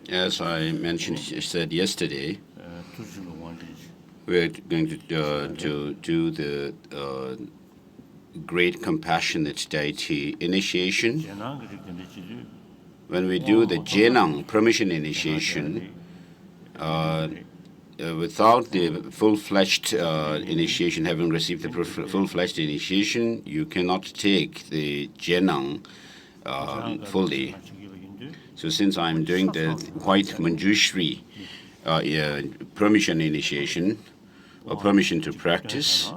As I said yesterday, we're going to do the Great Compassionate Deity initiation. When we do the Jenang permission initiation, without the full-fledged initiation, having received the full-fledged initiation, you cannot take the Jenang fully. So since I'm doing the white Manjushri permission initiation, or permission to practice,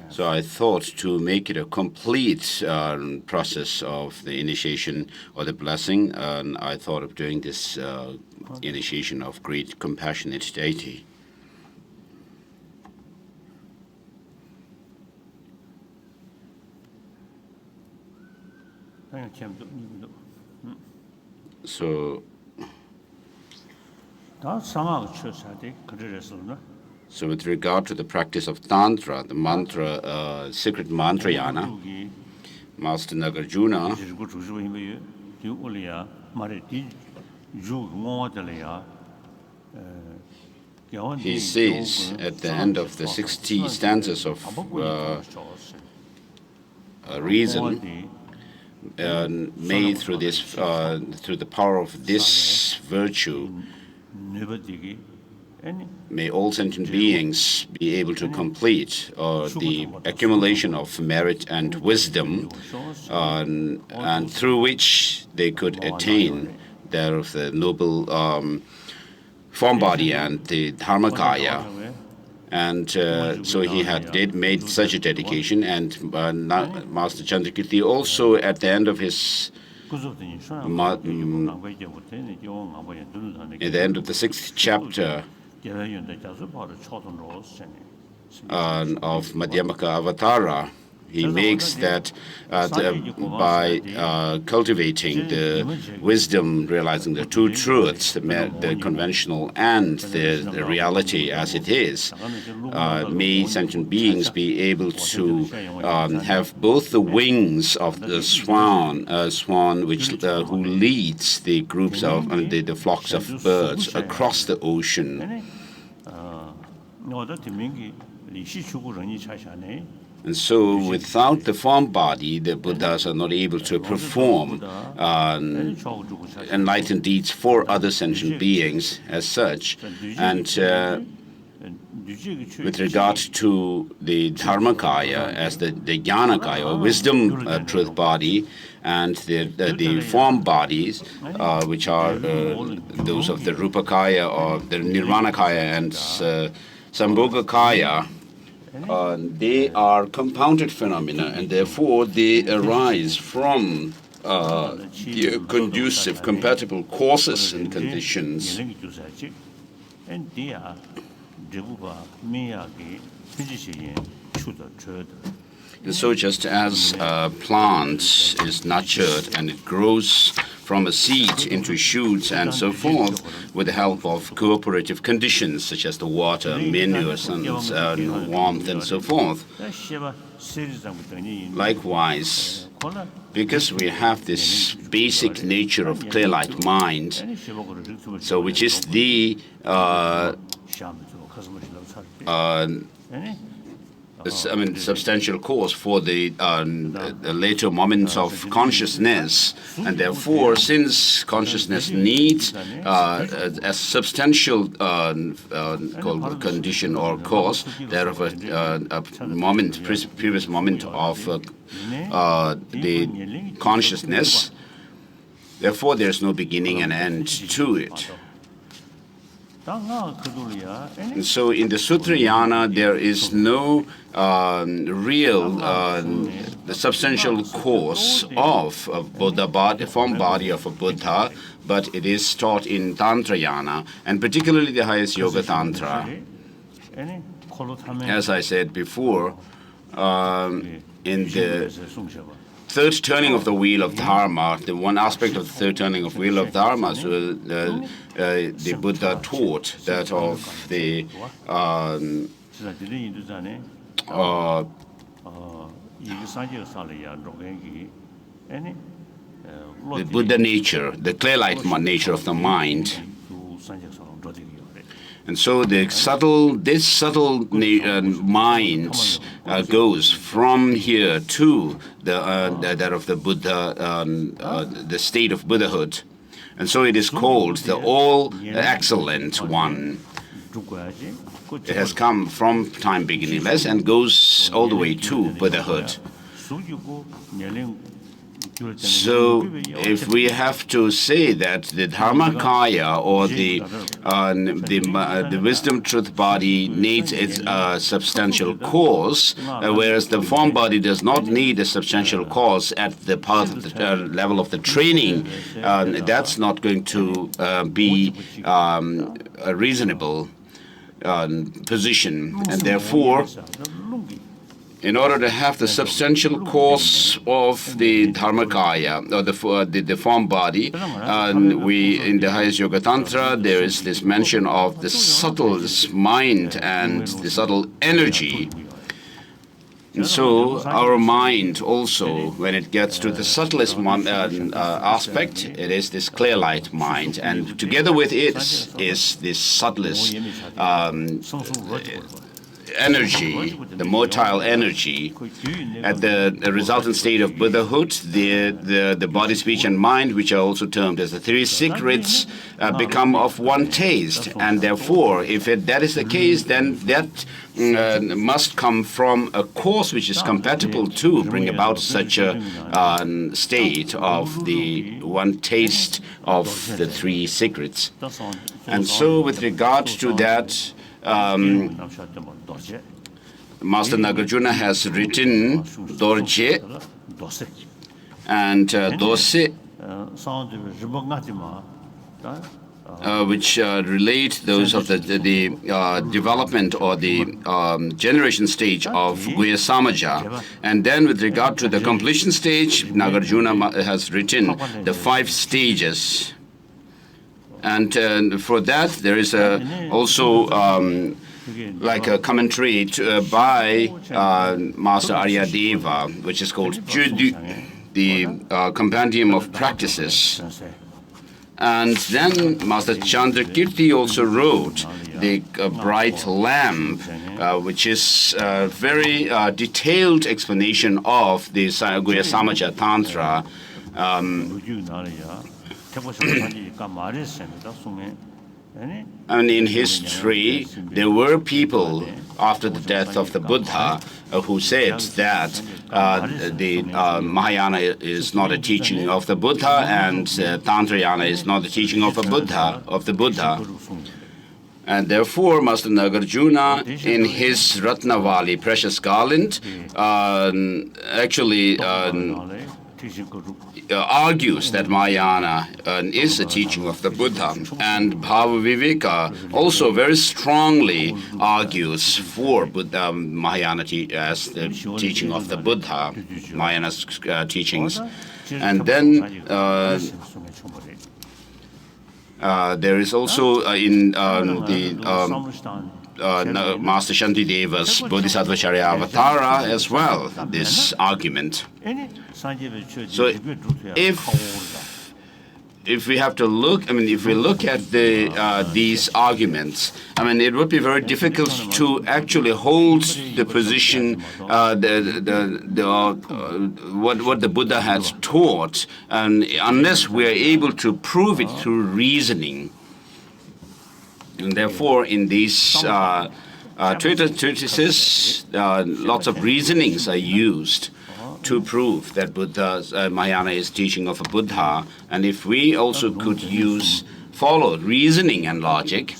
so I thought to make it a complete process of the initiation or the blessing, and I thought of doing this initiation of Great Compassionate Deity. So with regard to the practice of Tantra, the mantra, secret mantrayana, Master Nagarjuna, he says at the end of the 60 stanzas of reason, made through the power of this virtue, may all sentient beings be able to complete the accumulation of merit and wisdom, and through which they could attain the noble form body and the dharmakaya. And so he had made such a dedication, and Master Chandrakirti also at the end of his at the end of the 6th chapter of Madhyamaka Avatara, he makes that by cultivating the wisdom, realizing the two truths, the conventional and the reality as it is, may sentient beings be able to have both the wings of the swan which who leads the groups of the flocks of birds across the ocean. And so without the form body, the Buddhas are not able to perform enlightened deeds for other sentient beings as such. And with regard to the Dharmakaya as the Jnanakaya, or wisdom truth body, and the form bodies, which are those of the Rupakaya or the Nirmanakaya and Sambhogakaya, they are compounded phenomena, and therefore they arise from the conducive, compatible causes and conditions. And so just as a plant is nurtured and it grows from a seed into shoots and so forth with the help of cooperative conditions such as the water, manure, and warmth and so forth. Likewise, because we have this basic nature of clear-light mind, so which is the substantial cause for the later moments of consciousness, and therefore, since consciousness needs a substantial condition or cause, thereof a moment, previous moment of the consciousness, therefore there is no beginning and end to it. And so in the Sutrayana, there is no real the substantial cause of a Buddha body, form body of a Buddha, but it is taught in Tantrayana, and particularly the highest Yoga Tantra. As I said before, in the third turning of the wheel of Dharma, the one aspect of the third turning of wheel of Dharma, so the Buddha taught that of the Buddha nature, the clear-light nature of the mind. And so this subtle mind goes from here to that of the Buddha, the state of Buddhahood. And so it is called the all-excellent one. It has come from time beginningless and goes all the way to Buddhahood. So if we have to say that the Dharmakaya or the wisdom truth body needs its substantial cause, whereas the form body does not need a substantial cause at the part of the level of the training, that's not going to be a reasonable position. And therefore, in order to have the substantial cause of the Dharmakaya, or the form body, in the highest Yoga Tantra, there is this mention of the subtlest mind and the subtle energy. And so our mind also, when it gets to the subtlest aspect, it is this clear light mind. And together with it is this subtlest energy, the motile energy. At the resultant state of Buddhahood, the body, speech, and mind, which are also termed as the three secrets, become of one taste. And therefore, if that is the case, then that must come from a cause which is compatible to bring about such a state of the one taste of the three secrets. And so with regard to that, Master Nagarjuna has written Dorje and Dose, which relate those of the development or the generation stage of Guhya Samaja. And then with regard to the completion stage, Nagarjuna has written the 5 stages. And for that, there is also like a commentary by Master Aryadeva, which is called Judu, the Compendium of Practices. And then Master Chandrakirti also wrote the Bright Lamp, which is a very detailed explanation of the Guhya Samaja Tantra. And in history, there were people after the death of the Buddha who said that the Mahayana is not a teaching of the Buddha, and Tantrayana is not a teaching of the Buddha. And therefore, Master Nagarjuna, in his Ratnavali, Precious Garland, actually argues that Mahayana is a teaching of the Buddha, and Bhava Viveka also very strongly argues for Mahayana as the teaching of the Buddha, Mahayana's teachings. And then there is also in the Master Shantideva's Bodhisattva Charya Avatara as well, this argument. So if we have to look, if we look at these arguments, it would be very difficult to actually hold the position, what the Buddha has taught, unless we are able to prove it through reasoning. And therefore, in these treatises, lots of reasonings are used to prove that Mahayana is teaching of a Buddha. And if we also could follow reasoning and logic,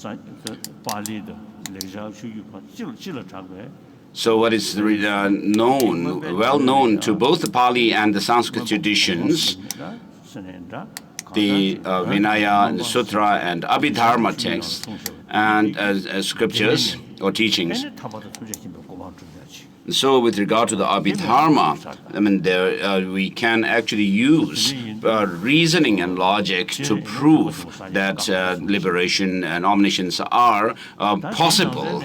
so what is well known to both the Pali and the Sanskrit traditions, the Vinaya, Sutra, and Abhidharma texts, and scriptures or teachings. So with regard to the Abhidharma, there we can actually use reasoning and logic to prove that liberation and omniscience are possible.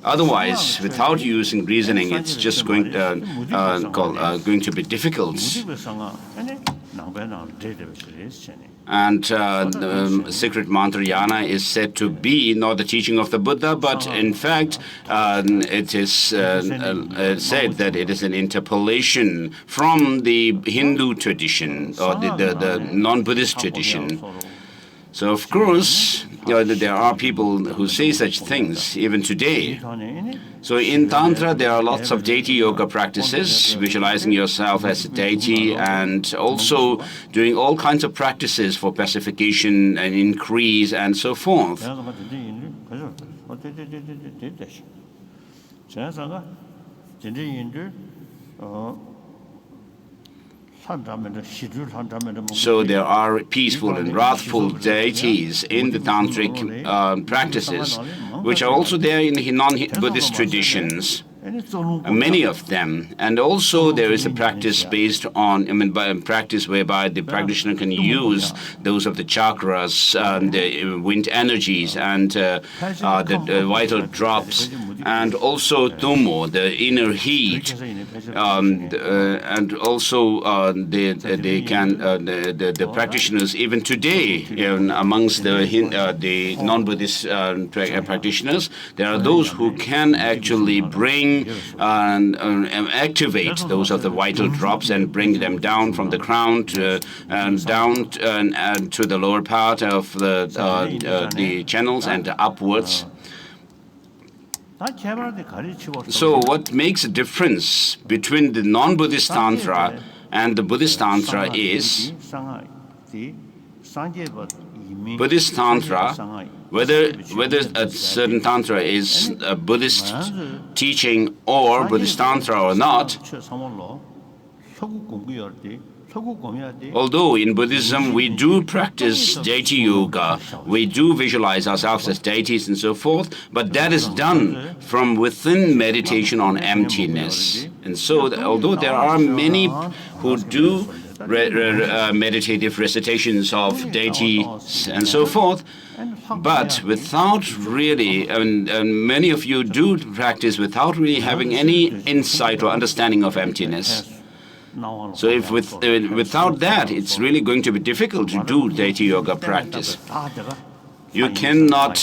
Otherwise, without using reasoning, it's just going to be difficult. And the sacred mantra yana is said to be not the teaching of the Buddha, but in fact, it is said that it is an interpolation from the Hindu tradition or the non-Buddhist tradition. So, of course, there are people who say such things even today. So in Tantra, there are lots of deity yoga practices, visualizing yourself as a deity, and also doing all kinds of practices for pacification and increase and so forth. So there are peaceful and wrathful deities in the tantric practices, which are also there in the non-Buddhist traditions. Many of them, and also there is a practice based on, practice whereby the practitioner can use those of the chakras, the wind energies, and the vital drops, and also tumo, the inner heat, and also the practitioners even today amongst the non-Buddhist practitioners, there are those who can actually bring and activate those of the vital drops and bring them down from the crown and down and to the lower part of the channels and upwards. So what makes a difference between the non-Buddhist Tantra and the Buddhist Tantra is Buddhist Tantra, whether a certain Tantra is a Buddhist teaching or Buddhist Tantra or not, although in Buddhism we do practice deity yoga, we do visualize ourselves as deities and so forth, but that is done from within meditation on emptiness. And so, although there are many who do meditative recitations of deities and so forth, but without really, and many of you do practice without really having any insight or understanding of emptiness. So if without that, it's really going to be difficult to do deity yoga practice. You cannot,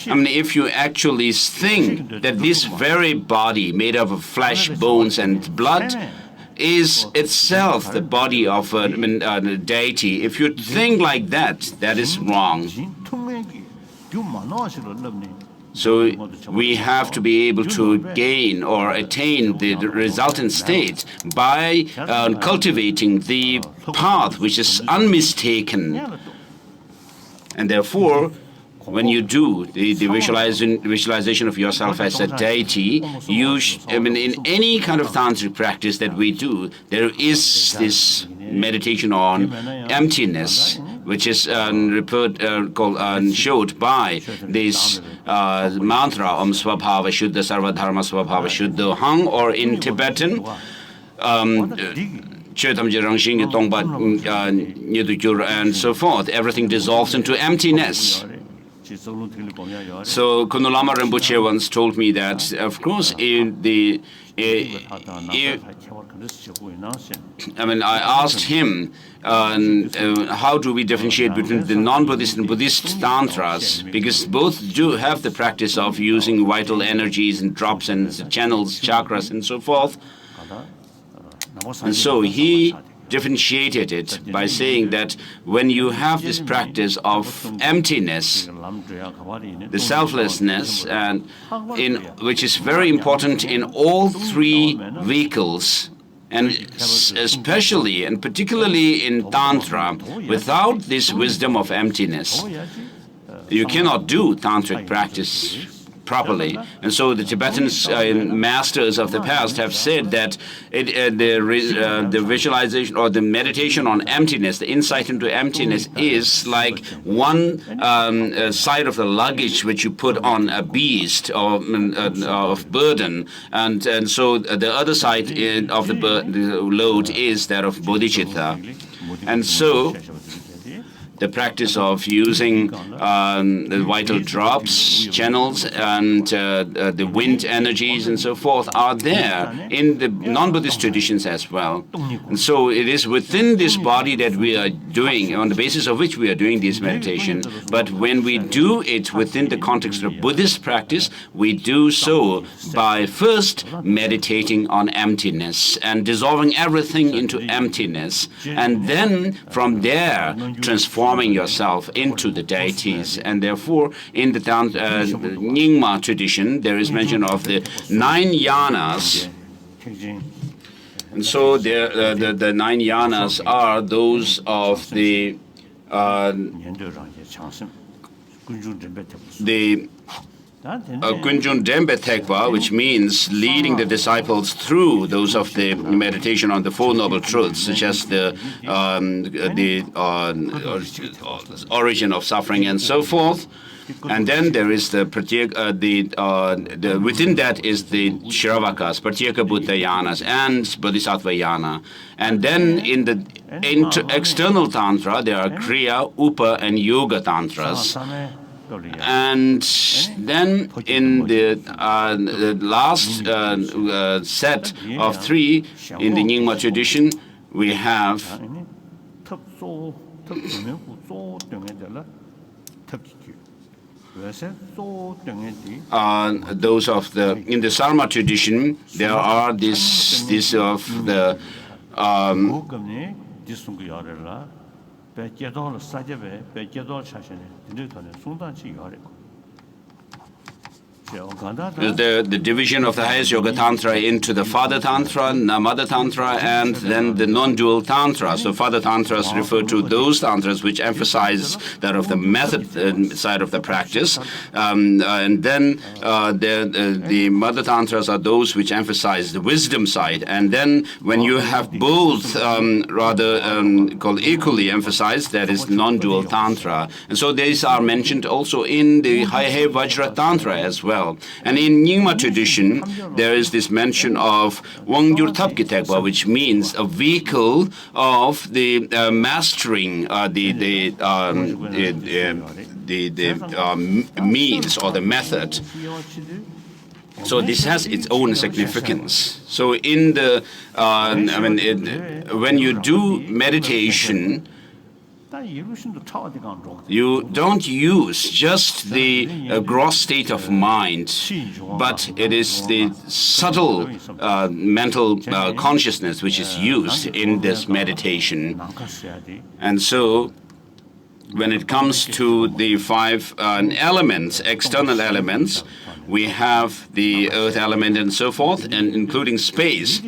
if you actually think that this very body made up of flesh, bones, and blood is itself the body of a deity, if you think like that, that is wrong. So we have to be able to gain or attain the resultant state by cultivating the path which is unmistaken. And therefore, when you do the visualization of yourself as a deity, in any kind of tantric practice that we do, there is this meditation on emptiness, which is showed by this mantra Om Swabhava Shuddha Sarvadharma Swabhava Shuddha Hang, or in Tibetan, and so forth. Everything dissolves into emptiness. So Kunalama Rinpoche once told me that, of course, I asked him, how do we differentiate between the non-Buddhist and Buddhist tantras? Because both do have the practice of using vital energies and drops and channels, chakras, and so forth. And so he differentiated it by saying that when you have this practice of emptiness, the selflessness, and which is very important in all three vehicles, and especially and particularly in Tantra, without this wisdom of emptiness, you cannot do tantric practice properly. And so the Tibetan masters of the past have said that the visualization or the meditation on emptiness, the insight into emptiness, is like one side of the luggage which you put on a beast of burden, and so the other side of the load is that of Bodhichitta. And so the practice of using the vital drops, channels, and the wind energies and so forth are there in the non-Buddhist traditions as well. And so it is within this body that we are doing, on the basis of which we are doing this meditation. But when we do it within the context of Buddhist practice, we do so by first meditating on emptiness and dissolving everything into emptiness, and then from there transforming yourself into the deities. And therefore, in the Nyingma tradition, there is mention of the 9 yanas. And so the 9 yanas are those of the Kunjun Dembe Thekpa, which means leading the disciples through those of the meditation on the Four Noble Truths, such as the origin of suffering and so forth. And then there is the within that is the Shiravakas, Pratyeka Buddha yanas, and Bodhisattva yana. And then in the external Tantra, there are Kriya, Upa, and Yoga Tantras. And then in the last set of 3 in the Nyingma tradition, we have those of the, in the Sarma tradition, there are this of the the division of the highest Yoga Tantra into the Father Tantra, Mother Tantra, and then the non-dual Tantra. So Father Tantras refer to those Tantras which emphasize that of the method side of the practice. And then the Mother Tantras are those which emphasize the wisdom side. And then when you have both called equally emphasized, that is non-dual Tantra. And so these are mentioned also in the Haihe Vajra Tantra as well. And in Nyingma tradition, there is this mention of Wangyur Tapki Tekpa, which means a vehicle of the mastering the means or the method. So this has its own significance. So in the when you do meditation, you don't use just the gross state of mind, but it is the subtle mental consciousness which is used in this meditation. And so when it comes to the 5 elements, external elements, we have the earth element and so forth, and including space.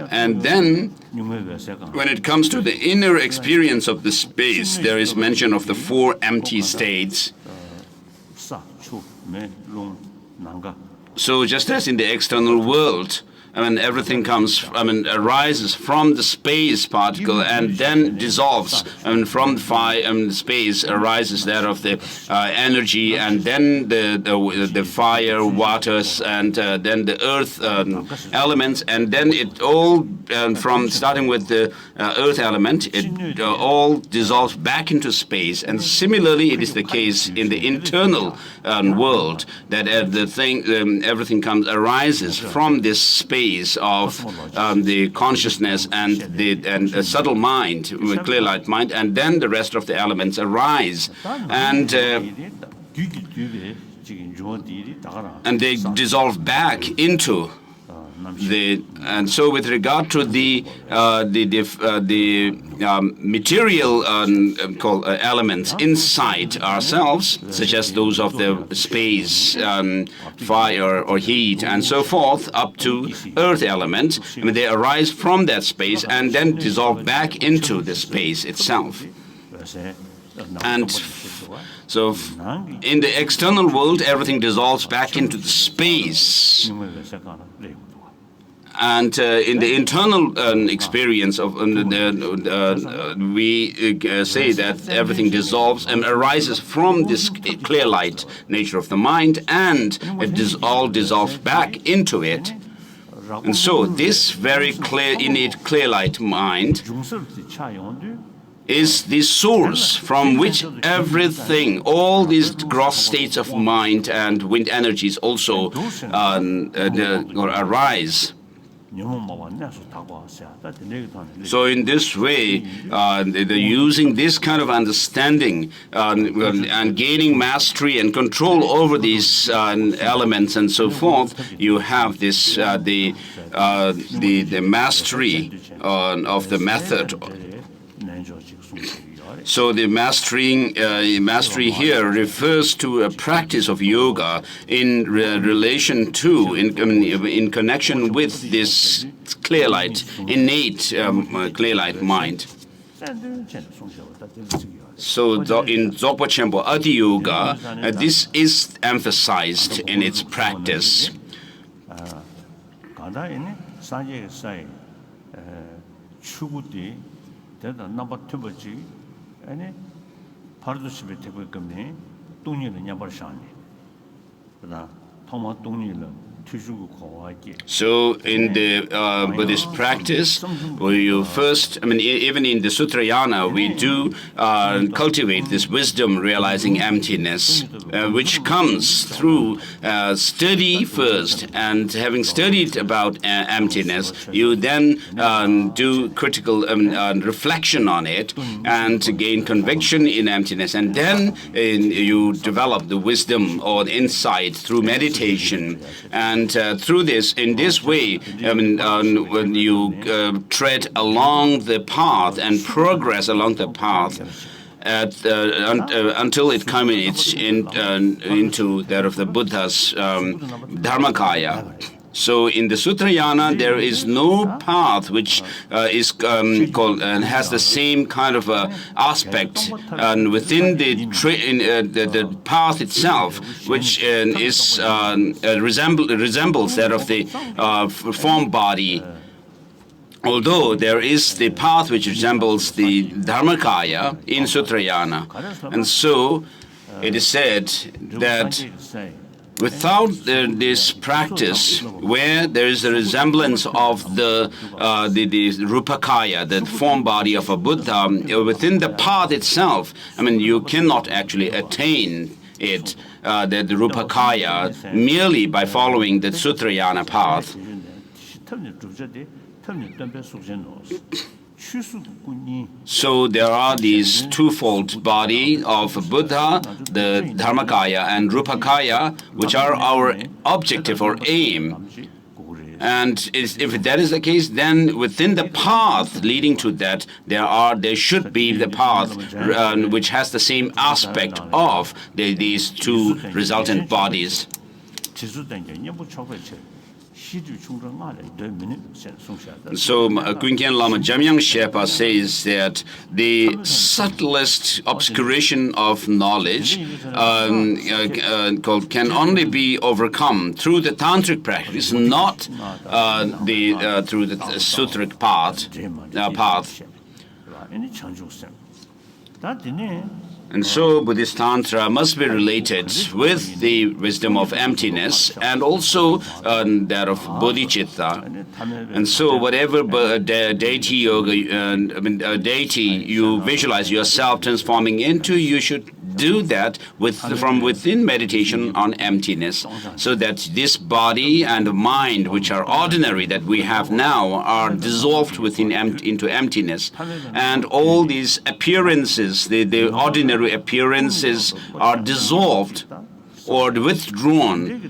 And then, when it comes to the inner experience of the space, there is mention of the 4 empty states. So just as in the external world, everything arises from the space particle and then dissolves. And from space arises that of the energy, and then the fire, waters, and then the earth elements, and then it all, from starting with the earth element, it all dissolves back into space. And similarly, it is the case in the internal world, that everything arises from this space of the consciousness and the subtle mind, clear light mind, and then the rest of the elements arise, and they dissolve back into and so with regard to the material elements inside ourselves, such as those of the space, fire or heat and so forth, up to earth element, they arise from that space and then dissolve back into the space itself. And so in the external world, everything dissolves back into the space. And in the internal experience of we say that everything dissolves and arises from this clear light nature of the mind, and it all dissolves back into it. And so this very clear, innate clear light mind is the source from which everything, all these gross states of mind and wind energies also arise. So in this way, using this kind of understanding and gaining mastery and control over these elements and so forth, you have this the mastery of the method. So the mastery here refers to a practice of yoga in relation to, in connection with this clear light, innate clear light mind. So in Dzogpa Chenpo Adi Yoga, this is emphasized in its practice. So in the Buddhist practice, you first, even in the Sutrayana, we do cultivate this wisdom realizing emptiness, which comes through study first. And having studied about emptiness, you then do critical reflection on it and gain conviction in emptiness. And then you develop the wisdom or insight through meditation. And through this, in this way, when you tread along the path and progress along the path until it culminates into that of the Buddha's Dharmakaya. So in the Sutrayana, there is no path which is called and has the same kind of aspect within the path itself, which resembles that of the form body. Although there is the path which resembles the Dharmakaya in Sutrayana, and so it is said that without this practice, where there is a resemblance of the Rupakaya, the form body of a Buddha, within the path itself, you cannot actually attain it, the Rupakaya, merely by following the Sutrayana path. So there are these twofold body of Buddha, the Dharmakaya and Rupakaya, which are our objective or aim. And if that is the case, then within the path leading to that, there should be the path which has the same aspect of these two resultant bodies. So Kunkien Lama Jamyang Sherpa says that the subtlest obscuration of knowledge can only be overcome through the tantric practice, not through the sutric path. And so Buddhist Tantra must be related with the wisdom of emptiness and also that of Bodhichitta. And so whatever deity yoga, deity you visualize yourself transforming into, you should do that from within meditation on emptiness, so that this body and mind, which are ordinary that we have now, are dissolved into emptiness. And all these appearances, the ordinary appearances, are dissolved or withdrawn,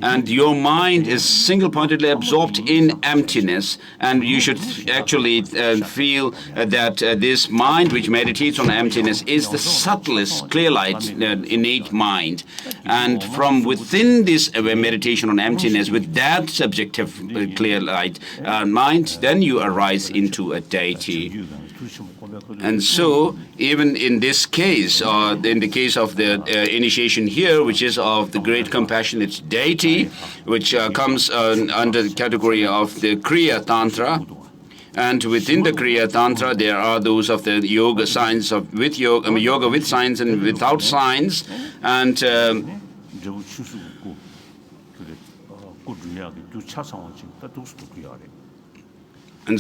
and your mind is single-pointedly absorbed in emptiness. And you should actually feel that this mind which meditates on emptiness is the subtlest clear light, innate mind. And from within this meditation on emptiness, with that subjective clear light mind, then you arise into a deity. And so, even in this case, in the case of the initiation here, which is of the great compassionate deity, which comes under the category of the Kriya Tantra, and within the Kriya Tantra, there are those of the yoga signs with yoga, yoga with signs and without signs, and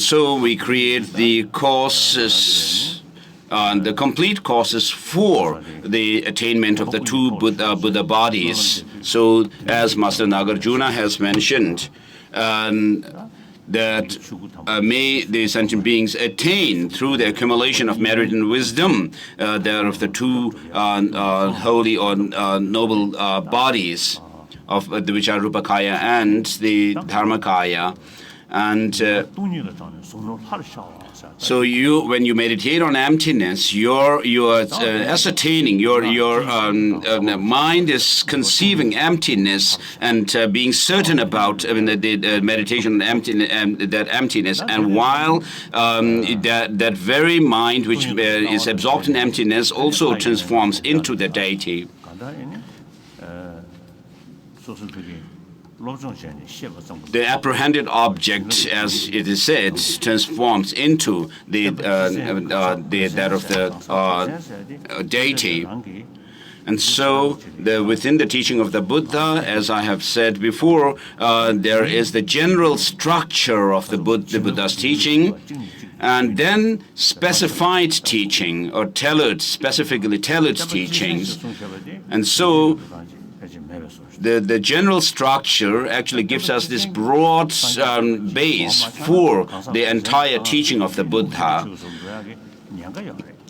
so we create the courses the complete courses for the attainment of the two Buddha bodies. So, as Master Nagarjuna has mentioned, that may the sentient beings attain through the accumulation of merit and wisdom thereof the two holy or noble bodies, of which are Rupakaya and the Dharmakaya. And so when you meditate on emptiness, you're ascertaining, your mind is conceiving emptiness and being certain about the meditation on that emptiness. And while that very mind which is absorbed in emptiness also transforms into the deity. The apprehended object, as it is said, transforms into that of the deity. And so, within the teaching of the Buddha, as I have said before, there is the general structure of the Buddha's teaching, and then specified teaching, or specifically tailored teachings. And so, the general structure actually gives us this broad base for the entire teaching of the Buddha.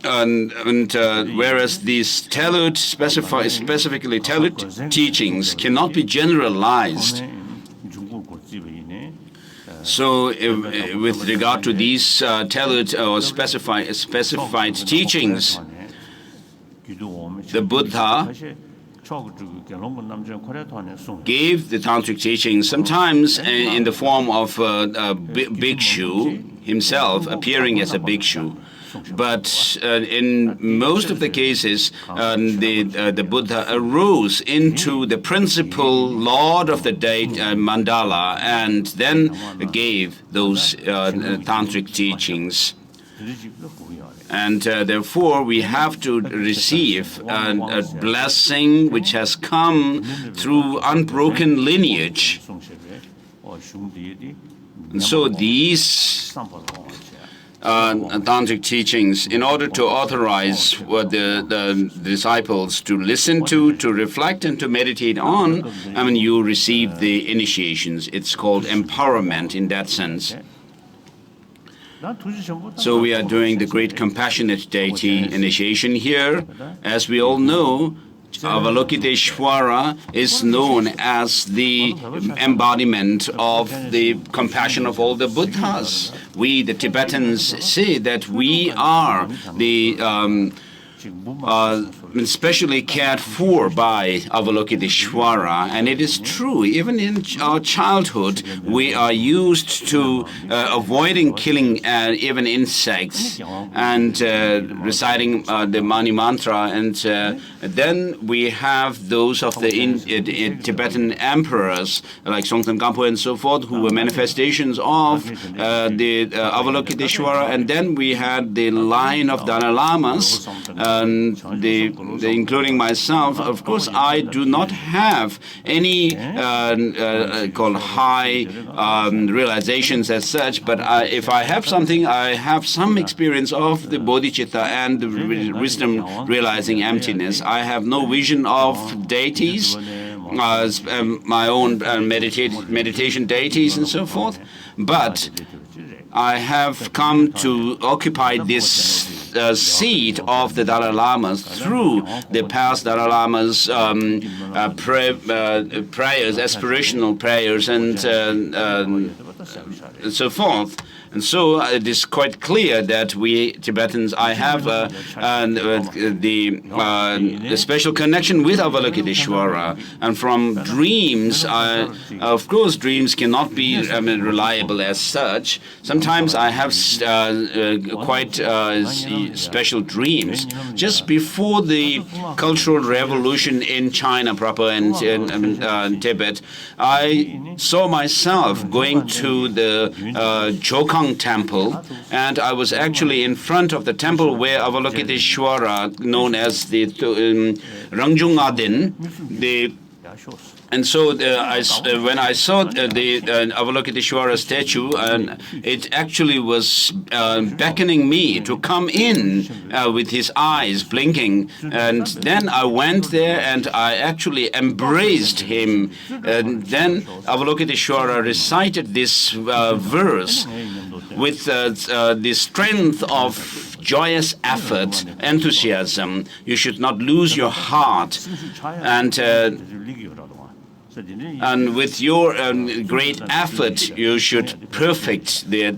And whereas these specifically tailored teachings cannot be generalized. So, with regard to these tailored or specified teachings, the Buddha gave the tantric teachings sometimes in the form of a bhikshu himself, appearing as a bhikshu. But in most of the cases, the Buddha arose into the principal lord of the day, Mandala, and then gave those tantric teachings. And therefore, we have to receive a blessing which has come through unbroken lineage. And so these tantric teachings, in order to authorize the disciples to listen to reflect, and to meditate on, you receive the initiations. It's called empowerment in that sense. So we are doing the great compassionate deity initiation here. As we all know, Avalokiteshvara is known as the embodiment of the compassion of all the Buddhas. We, the Tibetans, say that we are the especially cared for by Avalokiteshvara, and it is true. Even in our childhood, we are used to avoiding killing even insects and reciting the Mani Mantra, and then we have those of the Tibetan emperors like Songtsen Gampo and so forth, who were manifestations of the Avalokiteshvara, and then we had the line of Dalai Lamas. And including myself, of course, I do not have any called high realizations as such, but if I have something, I have some experience of the Bodhichitta and the wisdom realizing emptiness. I have no vision of deities, my own meditation deities and so forth, but I have come to occupy this seat of the Dalai Lamas through the past Dalai Lama's prayers, aspirational prayers, and so forth. And so it is quite clear that we Tibetans, I have the special connection with Avalokiteshvara. And from dreams, of course, dreams cannot be reliable as such. Sometimes I have quite special dreams. Just before the Cultural Revolution in China proper and Tibet, I saw myself going to the Jokang temple, and I was actually in front of the temple where Avalokiteshvara, known as the Rangjung Adin, the And so when I saw the Avalokiteshvara statue, it actually was beckoning me to come in with his eyes blinking. And then I went there and I actually embraced him. And then Avalokiteshvara recited this verse with the strength of joyous effort, enthusiasm. You should not lose your heart. And with your great effort, you should perfect the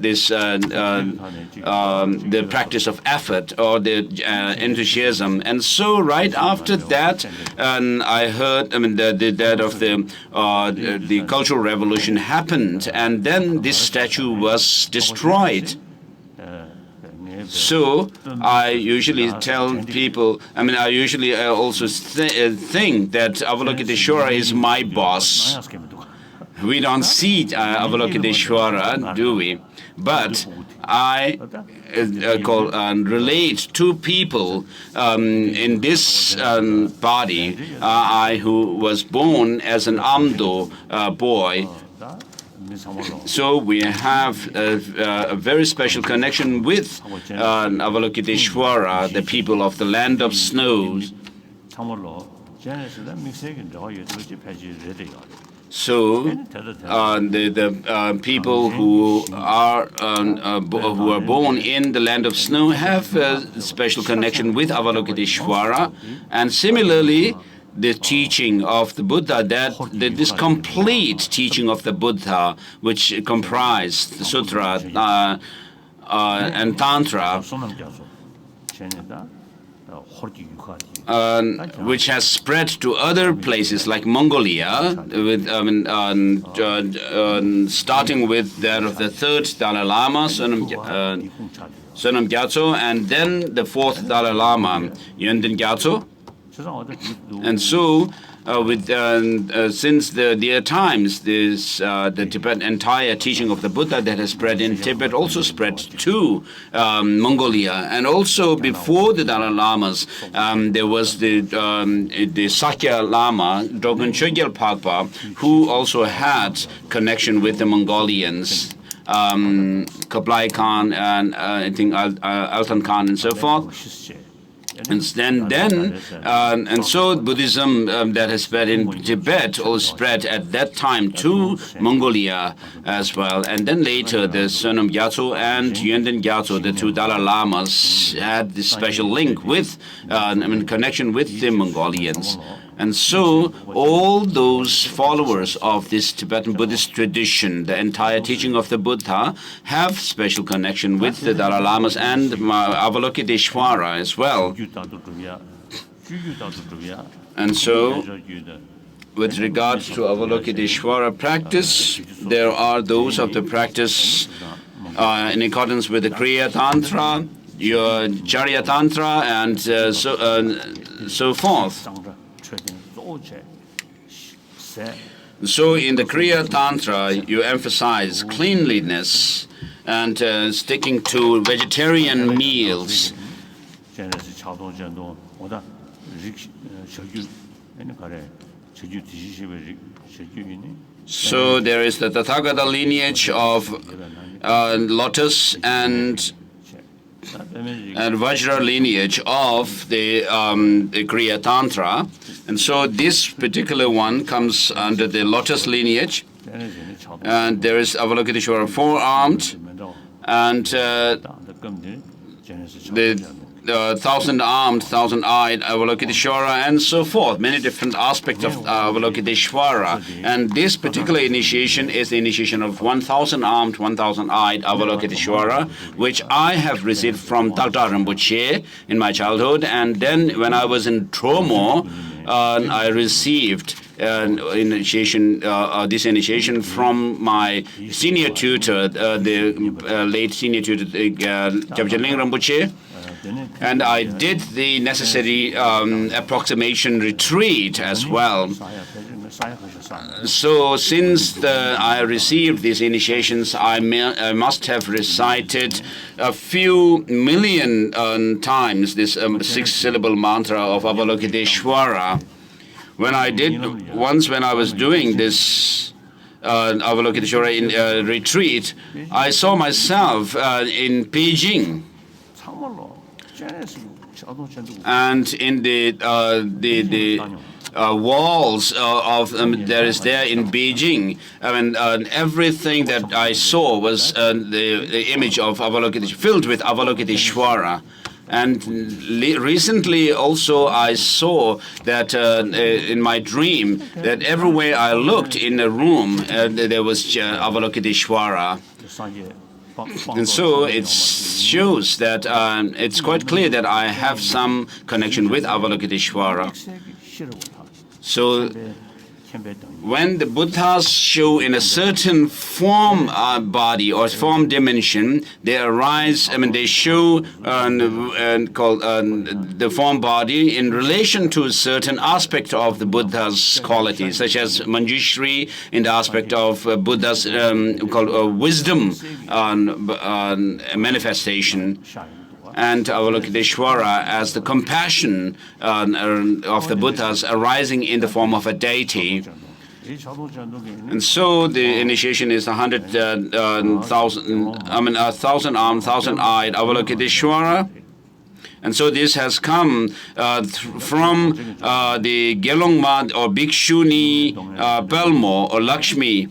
practice of effort or the enthusiasm. And so, right after that, I heard, the Cultural Revolution happened, and then this statue was destroyed. So I usually tell people, I usually also think that Avalokiteshvara is my boss. We don't see Avalokiteshvara, do we? But I relate to people in this body, I who was born as an Amdo boy. So we have a very special connection with Avalokiteshvara, the people of the land of snows. So the people who are born in the land of snow have a special connection with Avalokiteshvara, and similarly the teaching of the Buddha, this complete teaching of the Buddha, which comprised the Sutra and Tantra, which has spread to other places like Mongolia, with starting with that of the third Dalai Lama, Sonam Gyatso, and then the fourth Dalai Lama, Yönden Gyatso. And so, since the times, the Tibet entire teaching of the Buddha that has spread in Tibet also spread to Mongolia, and also before the Dalai Lamas, there was the Sakya Lama, Dogen Chogyal Pagpa, who also had connection with the Mongolians. Kublai Khan and I think Altan Khan and so forth. And so Buddhism that has spread in Tibet also spread at that time to Mongolia as well. And then later the Sonam Gyatso and Yönden Gyatso, the two Dalai Lamas, had this special link with, connection with the Mongolians. And so all those followers of this Tibetan Buddhist tradition, the entire teaching of the Buddha, have special connection with the Dalai Lamas and Avalokiteshvara as well. And so, with regard to Avalokiteshvara practice, there are those of the practice in accordance with the Kriya Tantra, your Charya Tantra, and so forth. So in the Kriya Tantra, you emphasize cleanliness and sticking to vegetarian meals. So there is the Tathagata lineage of Lotus and Vajra lineage of the Kriya Tantra. And so this particular one comes under the Lotus lineage. And there is Avalokiteshvara four-armed, and the thousand-armed, thousand-eyed Avalokiteshvara, and so forth, many different aspects of Avalokiteshvara. And this particular initiation is the initiation of 1,000-armed, 1,000-eyed Avalokiteshvara, which I have received from Dr. Rinpoche in my childhood. And then when I was in Tromo, I received this initiation from my senior tutor, the late senior tutor, Jabjaling Rinpoche. And I did the necessary approximation retreat as well. So since I received these initiations, I must have recited a few million times this six-syllable mantra of Avalokiteshvara, when I was doing this avalokiteshvara in retreat, I saw myself in Beijing, and in the walls of there in Beijing. I mean, everything that I saw was the image of Avalokiteshvara, filled with Avalokiteshvara. And recently also I saw that in my dream that everywhere I looked in the room there was Avalokiteshvara. And so it shows that it's quite clear that I have some connection with Avalokiteshvara. So when the Buddhas show in a certain form body or form dimension, they arise, they show called the form body in relation to a certain aspect of the Buddha's qualities, such as Manjushri in the aspect of Buddha's called wisdom manifestation, and Avalokiteshvara as the compassion of the Buddhas arising in the form of a deity. And so the initiation is 1,000 armed, 1,000-eyed Avalokiteshvara. And so this has come from the Gelongma or Bhikshuni Pelmo or Lakshmi.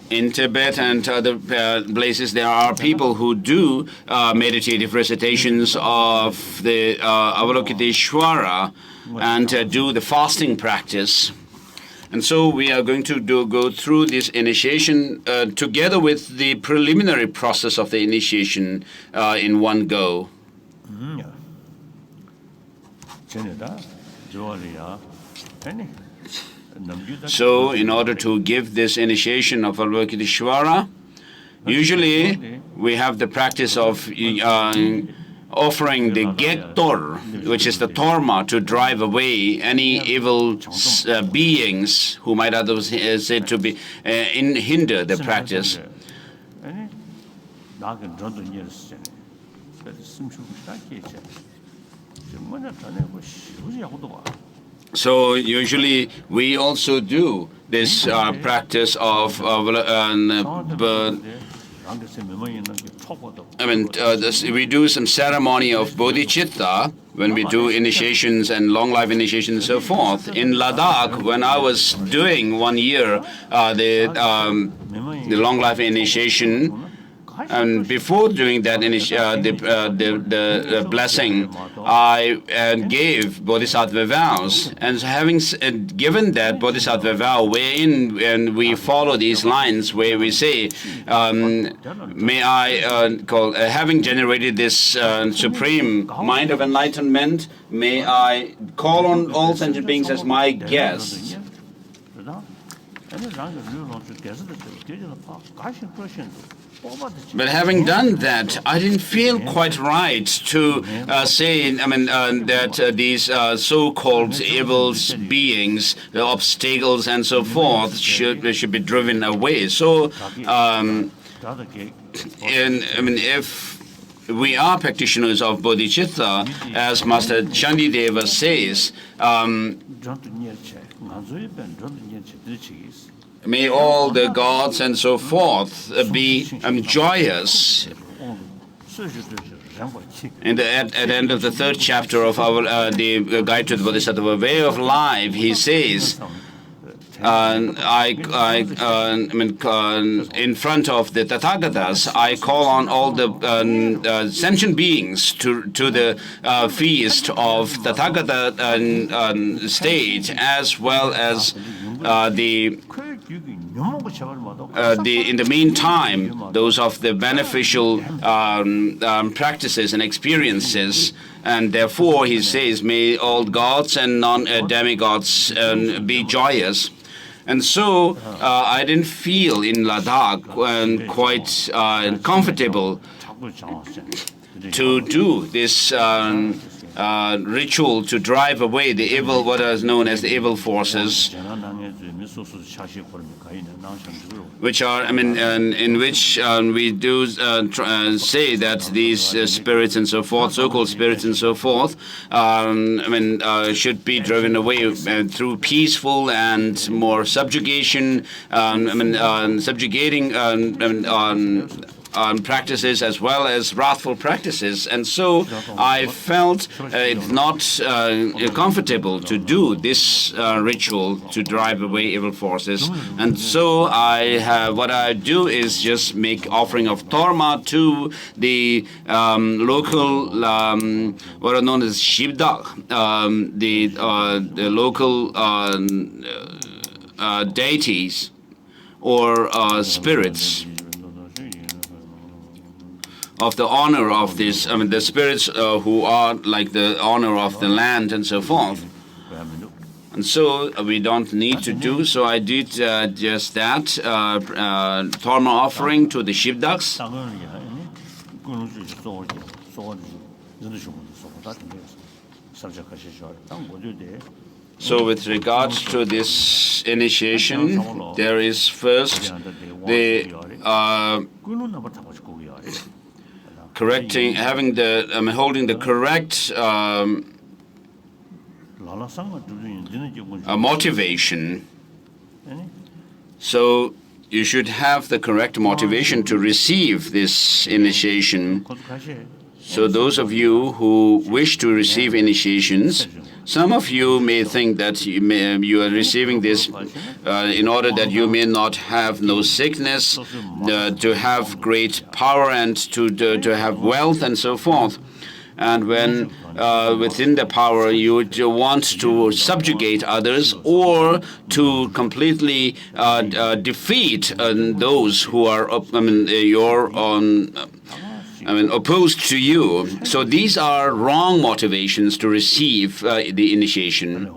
In Tibet and other places, there are people who do meditative recitations of the Avalokiteshvara and do the fasting practice. And so we are going to go through this initiation together with the preliminary process of the initiation in one go. So in order to give this initiation of Avalokiteshvara, usually we have the practice of offering the Gektor, which is the Torma, to drive away any evil beings who might otherwise said to be hinder the practice. So usually we also do this practice of we do some ceremony of Bodhichitta when we do initiations and long life initiations and so forth. In Ladakh, when I was doing 1 year the long life initiation, and before doing that the blessing, I gave Bodhisattva vows. And having given that Bodhisattva vow, wherein we follow these lines where we say, may I having generated this supreme mind of enlightenment, may I call on all sentient beings as my guests. But having done that, I didn't feel quite right to say, that these so-called evil beings, the obstacles and so forth, should be driven away. So, if we are practitioners of Bodhichitta, as Master Chandideva says, may all the gods and so forth be joyous. And at the end of the 3rd chapter of our the Guide to the Bodhisattva Way of Life, he says, in front of the Tathagatas, I call on all the sentient beings to the feast of Tathagata stage, as well as in the meantime, those of the beneficial practices and experiences, and therefore he says, may all gods and non-demigods be joyous. And so I didn't feel in Ladakh quite comfortable to do this ritual to drive away the evil, what is known as the evil forces, which are, in which we do say that these spirits and so forth, so-called spirits and so forth, should be driven away through peaceful and more subjugation, subjugating practices as well as wrathful practices. And so I felt it's not comfortable to do this ritual to drive away evil forces. And so what I do is just make offering of torma to the local, what are known as Shivda, the local deities or spirits of the honor of this, the spirits who are like the honor of the land and so forth. And so we don't need to do, so I did just that, torma offering to the Shivdaks. So with regards to this initiation, there is first the holding the correct motivation. So you should have the correct motivation to receive this initiation. So those of you who wish to receive initiations, some of you may think that you are receiving this in order that you may not have no sickness, to have great power and to have wealth and so forth. And when within the power you want to subjugate others or to completely defeat those who are opposed to you. So these are wrong motivations to receive the initiation.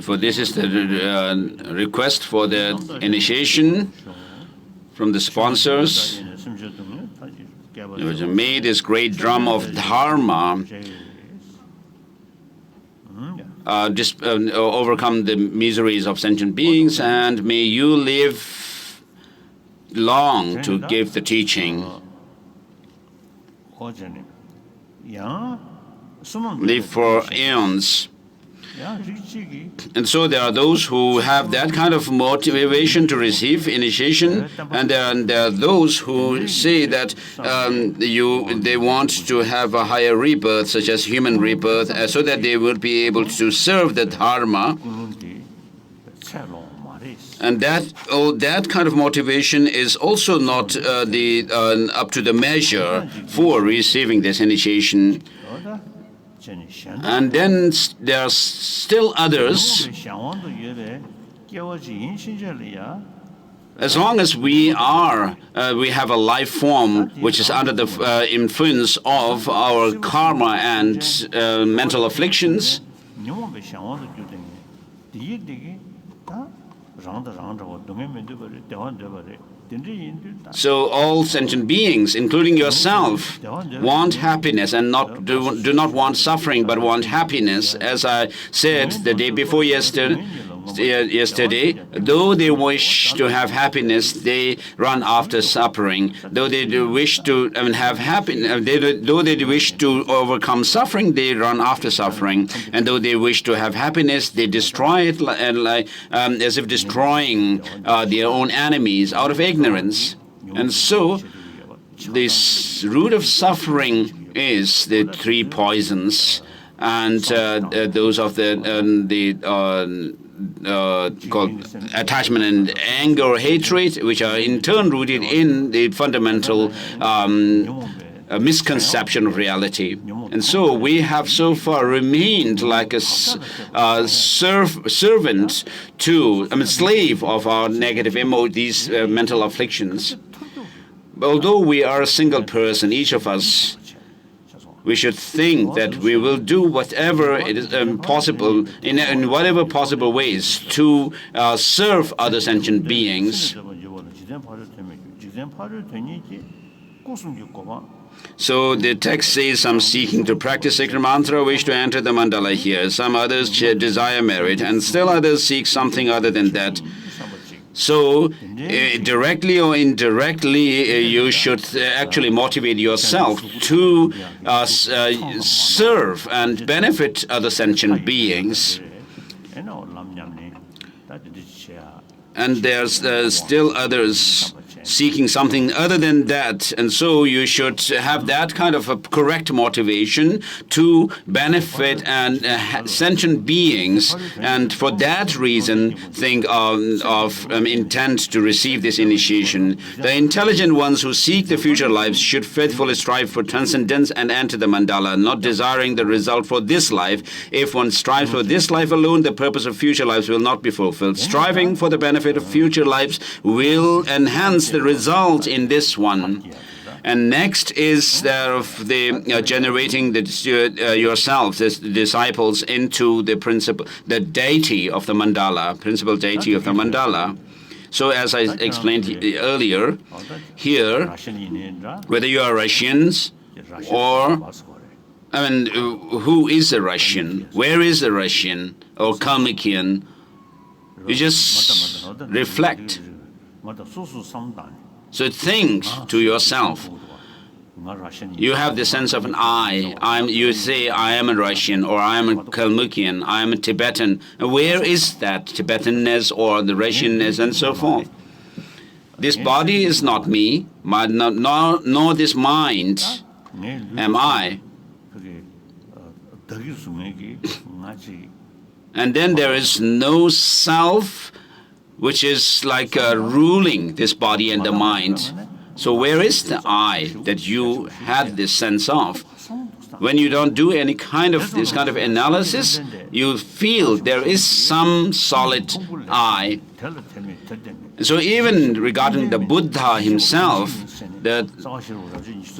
For this is the request for the initiation from the sponsors. May this great drum of Dharma overcome the miseries of sentient beings, and may you live long to give the teaching. Live for eons. And so there are those who have that kind of motivation to receive initiation, and there are those who say that they want to have a higher rebirth, such as human rebirth, so that they will be able to serve the Dharma. And that kind of motivation is also not up to the measure for receiving this initiation. And then there are still others. As long as we have a life form which is under the influence of our karma and mental afflictions, so all sentient beings, including yourself, want happiness and do not want suffering, but want happiness. As I said the day before yesterday, though they wish to have happiness, they run after suffering. Though they wish to have happiness, though they wish to overcome suffering, they run after suffering. And though they wish to have happiness, they destroy it as if destroying their own enemies out of ignorance. And so, this root of suffering is the three poisons, and those of called attachment and anger or hatred, which are in turn rooted in the fundamental misconception of reality. And so we have so far remained like a servant to, slave of our negative these mental afflictions. Although we are a single person, each of us, we should think that we will do whatever it is possible, in whatever possible ways, to serve other sentient beings. So the text says, some seeking to practice sacred mantra wish to enter the mandala here. Some others desire merit, and still others seek something other than that. So directly or indirectly, you should actually motivate yourself to serve and benefit other sentient beings. And there's still others seeking something other than that, and so you should have that kind of a correct motivation to benefit and sentient beings, and for that reason think of intent to receive this initiation. The intelligent ones who seek the future lives should faithfully strive for transcendence and enter the mandala, not desiring the result for this life. If one strives for this life alone, the purpose of future lives will not be fulfilled. Striving for the benefit of future lives will enhance the result in this one. And next is the generating yourself, the disciples, into the principle, the deity of the mandala, principal deity of the mandala. So as I explained earlier, here, whether you are Russians or, I mean, who is a Russian, where is a Russian or Kalmykian, you just reflect. So think to yourself. You have the sense of an I. You say, I am a Russian, or I am a Kalmykian, I am a Tibetan. Where is that Tibetanness or the Russianness and so forth? This body is not me, nor this mind am I. And then there is no self which is like ruling this body and the mind. So where is the I that you had this sense of? When you don't do any kind of this kind of analysis, you feel there is some solid I. So even regarding the Buddha himself, the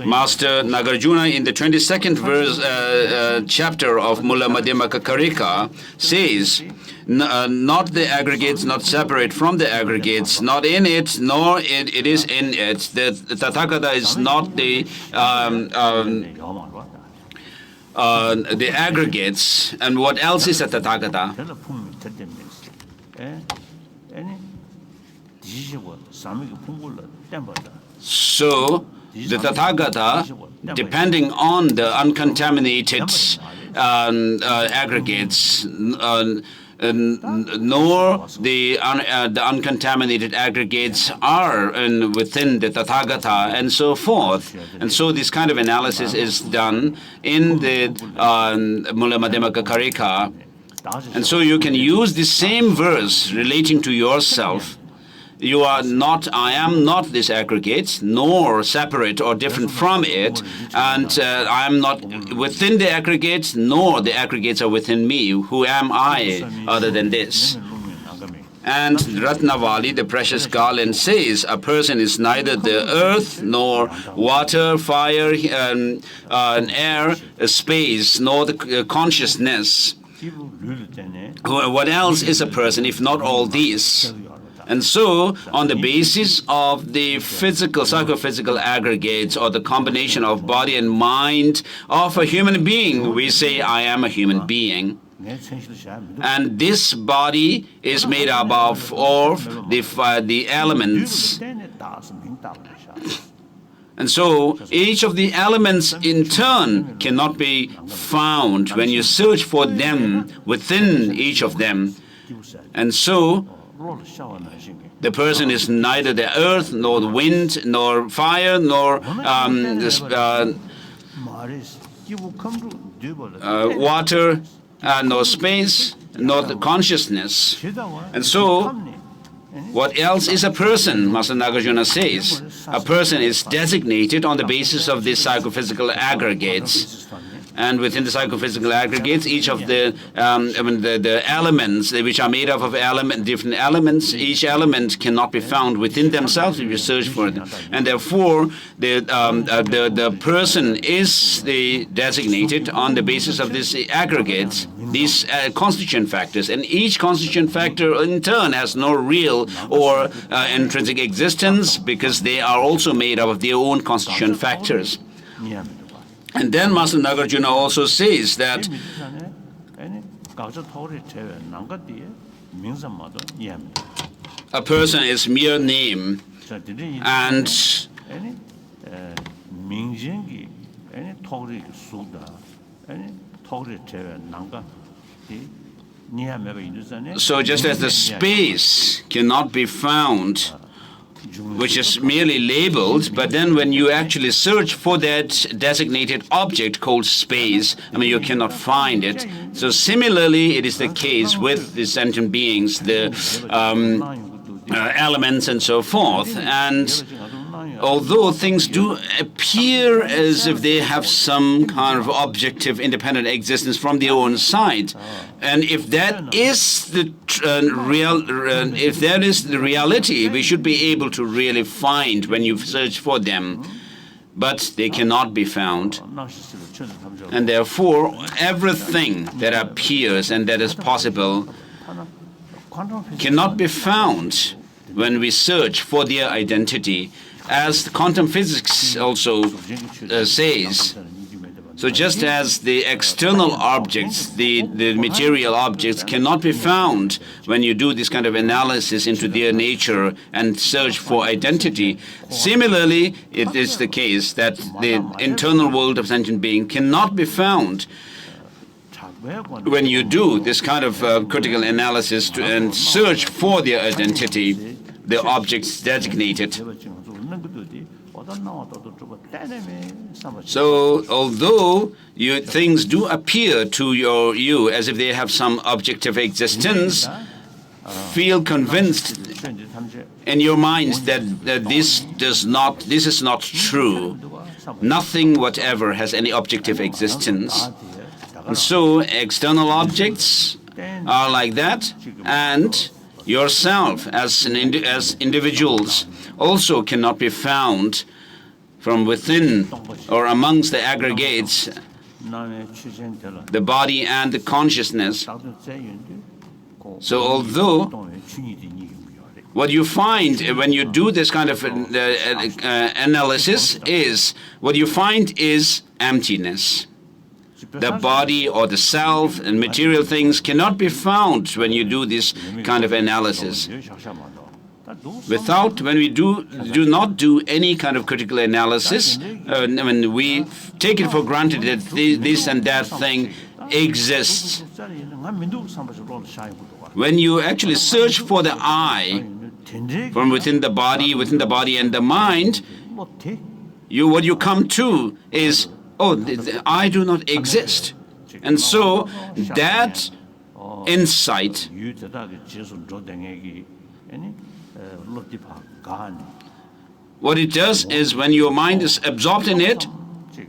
Master Nagarjuna in the 22nd chapter of Mula Madhyamaka Karika says, not the aggregates, not separate from the aggregates, not in it, nor it is in it. The Tathagata is not the aggregates. And what else is a Tathagata? So the Tathagata, depending on the uncontaminated aggregates, nor the uncontaminated aggregates are within the Tathagata, and so forth. And so this kind of analysis is done in the Mula Madhyamaka Karika. And so you can use the same verse relating to yourself. You are not, I am not this aggregate, nor separate or different from it, and I am not within the aggregates, nor the aggregates are within me. Who am I other than this? And Ratnavali, the precious garland, says a person is neither the earth, nor water, fire, air, space, nor the consciousness. What else is a person if not all these? And so, on the basis of the physical, psychophysical aggregates, or the combination of body and mind of a human being, we say, I am a human being. And this body is made up of all the elements. And so, each of the elements in turn cannot be found when you search for them within each of them. And so, the person is neither the earth, nor the wind, nor fire, nor water, nor space, nor the consciousness. And so, what else is a person? Master Nagarjuna says, a person is designated on the basis of these psychophysical aggregates. And within the psychophysical aggregates, each of the the elements which are made up of different elements, each element cannot be found within themselves if you search for them. And therefore, the person is designated on the basis of these aggregates, these constituent factors. And each constituent factor in turn has no real or intrinsic existence because they are also made up of their own constituent factors. And then Master Nagarjuna also says that a person is mere name, and so just as the space cannot be found, which is merely labeled, but then when you actually search for that designated object called space, you cannot find it. So similarly, it is the case with the sentient beings, the elements and so forth. And although things do appear as if they have some kind of objective independent existence from their own side, and if that is the reality, we should be able to really find when you search for them, but they cannot be found. And therefore, everything that appears and that is possible cannot be found when we search for their identity, as quantum physics also says. So just as the external objects, the material objects, cannot be found when you do this kind of analysis into their nature and search for identity, similarly, it is the case that the internal world of sentient being cannot be found when you do this kind of critical analysis and search for their identity, the objects designated. So, although things do appear to you as if they have some objective existence, feel convinced in your minds that this is not true. Nothing whatever has any objective existence. And so, external objects are like that, and yourself as individuals also cannot be found from within or amongst the aggregates, the body and the consciousness. So although what you find when you do this kind of analysis is, what you find is emptiness. The body or the self and material things cannot be found when you do this kind of analysis. When we do not do any kind of critical analysis, we take it for granted that this and that thing exists. When you actually search for the I from within the body and the mind, what you come to is, I do not exist. And so that insight what it does is, when your mind is absorbed in it,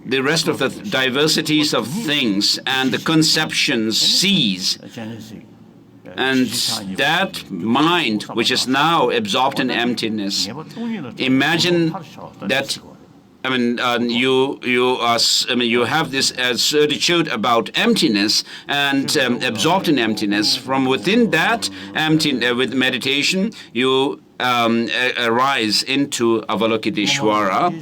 the rest of the diversities of things and the conceptions cease. And that mind, which is now absorbed in emptiness, imagine that you have this certitude about emptiness and absorbed in emptiness. From within that emptiness, with meditation, you arise into avalokiteshvara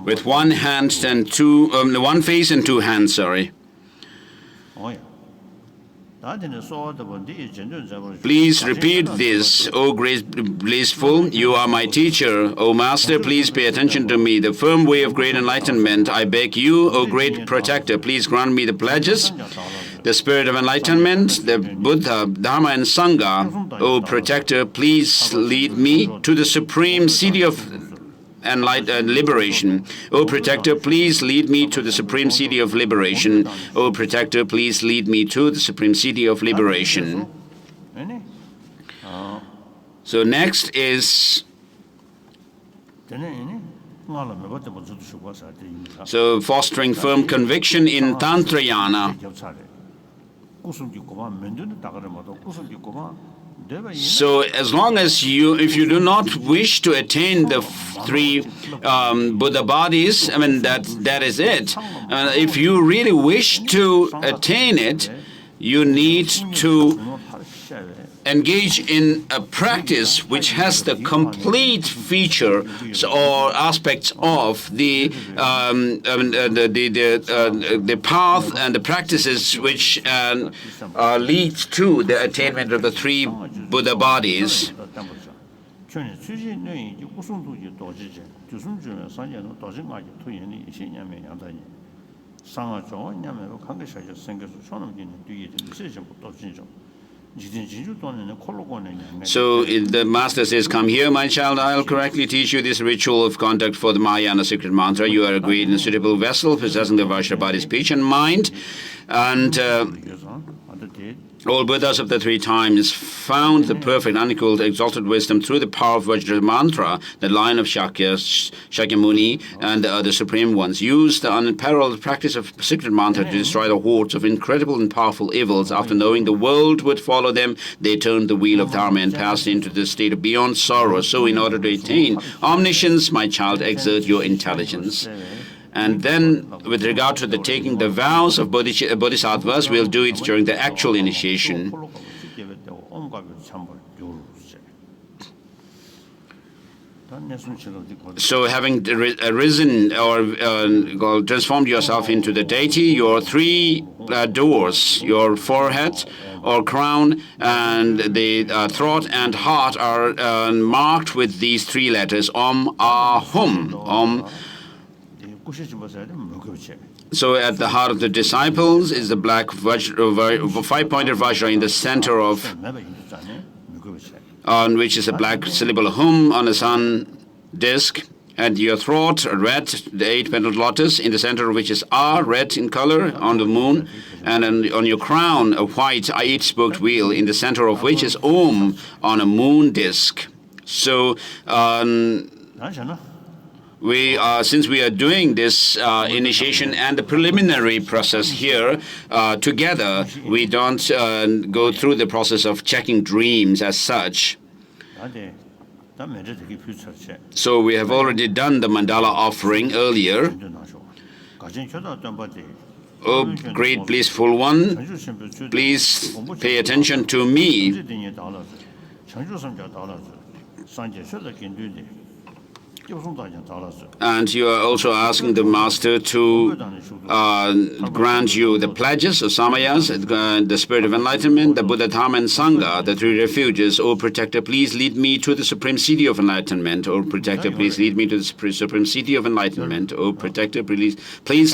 with one hand and one face and two hands. Please repeat this, O great blissful, you are my teacher. O Master, please pay attention to me, the firm way of great enlightenment. I beg you, O great protector, please grant me the pledges, the spirit of enlightenment, the Buddha, Dharma, and Sangha. O protector, please lead me to the supreme city of liberation. O protector, please lead me to the supreme city of liberation. O protector, please lead me to the supreme city of liberation. So next is So fostering firm conviction in Tantrayana. So as long as if you do not wish to attain the three Buddha bodies, I mean, that is it. If you really wish to attain it, you need to engage in a practice which has the complete features or aspects of the path and the practices which lead to the attainment of the three Buddha bodies. So the master says, "Come here, my child, I'll correctly teach you this ritual of conduct for the Mahayana secret mantra. You are agreed in a suitable vessel, possessing the Vajra body, speech, and mind. And all Buddhas of the three times found the perfect, unequaled, exalted wisdom through the power of Vajra mantra. The line of Shakyamuni and the other supreme ones used the unparalleled practice of secret mantra to destroy the hordes of incredible and powerful evils. After knowing the world would follow them, they turned the wheel of Dharma and passed into the state of beyond sorrow. So in order to attain omniscience, my child, exert your intelligence." And then, with regard to the taking the vows of Bodhisattvas, we'll do it during the actual initiation. So having arisen or transformed yourself into the deity, your three doors, your forehead or crown and the throat and heart are marked with these three letters, Om, Ah, Hum. Om. So at the heart of the disciples is the black five-pointed Vajra in the center of, on which is a black syllable Hum on a sun disk. At your throat, red, the eight-petaled lotus, in the center of which is Ah, red in color, on the moon. And on your crown, a white eight-spoked wheel, in the center of which is Om on a moon disk. So, since we are doing this initiation and the preliminary process here together, we don't go through the process of checking dreams as such. So we have already done the mandala offering earlier. Oh, great blissful one, please pay attention to me. And you are also asking the master to grant you the pledges of samayas, the spirit of enlightenment, the Buddha, Dharma, and Sangha, the three refuges. O protector, please lead me to the supreme city of enlightenment. O protector, please lead me to the supreme city of enlightenment. O protector, please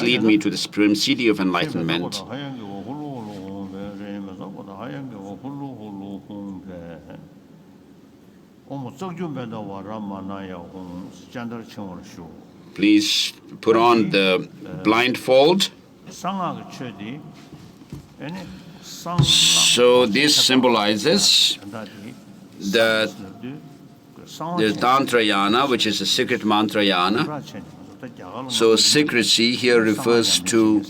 lead me to the supreme city of enlightenment. Please put on the blindfold. So this symbolizes the Tantrayana, which is a secret mantrayana. So secrecy here refers to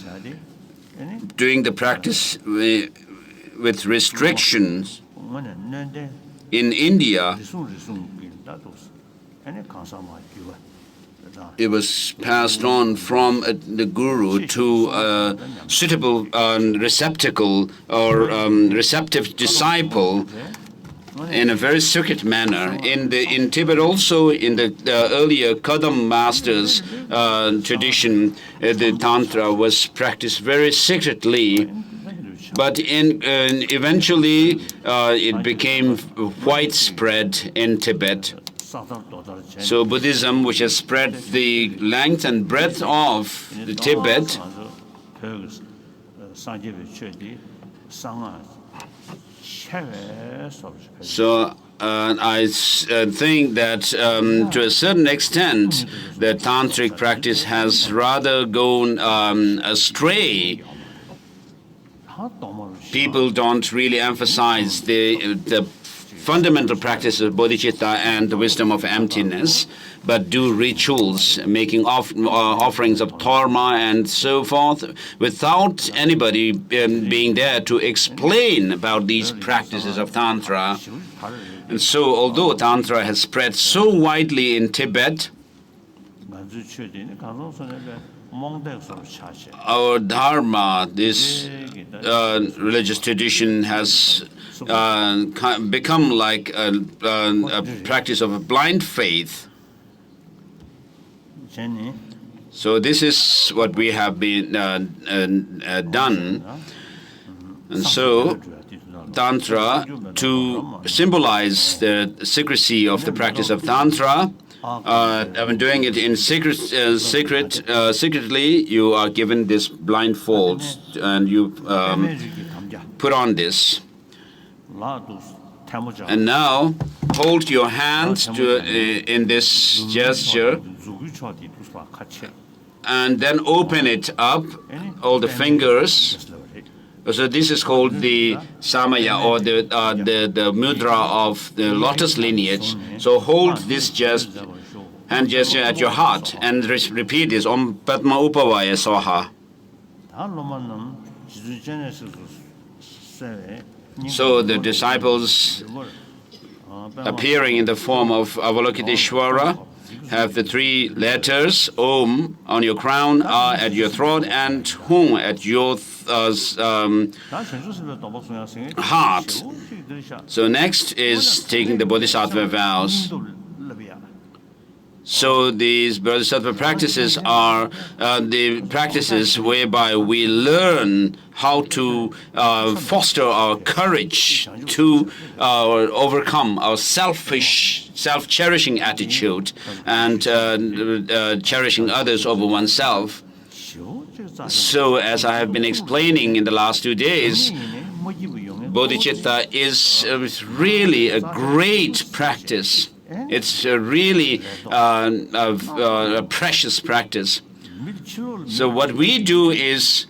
doing the practice with restrictions. In India, it was passed on from the guru to a suitable receptacle or receptive disciple in a very secret manner. In Tibet also, in the earlier Kadam masters' tradition, the Tantra was practiced very secretly. But eventually, it became widespread in Tibet. So Buddhism, which has spread the length and breadth of the Tibet, so I think that to a certain extent, the tantric practice has rather gone astray. People don't really emphasize the fundamental practice of bodhicitta and the wisdom of emptiness. but do rituals, making offerings of dharma and so forth, without anybody being there to explain about these practices of Tantra. And so, although Tantra has spread so widely in Tibet, our dharma, this religious tradition, has become like a practice of a blind faith. So this is what we have been done. And so Tantra, to symbolize the secrecy of the practice of Tantra, I've been doing it in secretly. You are given this blindfold and you put on this. And now hold your hand in this gesture and then open it up, all the fingers. So this is called the samaya, or the mudra of the lotus lineage. So hold this hand gesture at your heart and repeat this, Om Padma Upavaya Swaha. So the disciples, appearing in the form of avalokiteshvara, have the three letters, Om on your crown, A at your throat, and Hum at your heart. So next is taking the Bodhisattva vows. So these Bodhisattva practices are the practices whereby we learn how to foster our courage to overcome our selfish, self-cherishing attitude and cherishing others over oneself. So as I have been explaining in the last 2 days, Bodhichitta is really a great practice. It's really a precious practice. So what we do is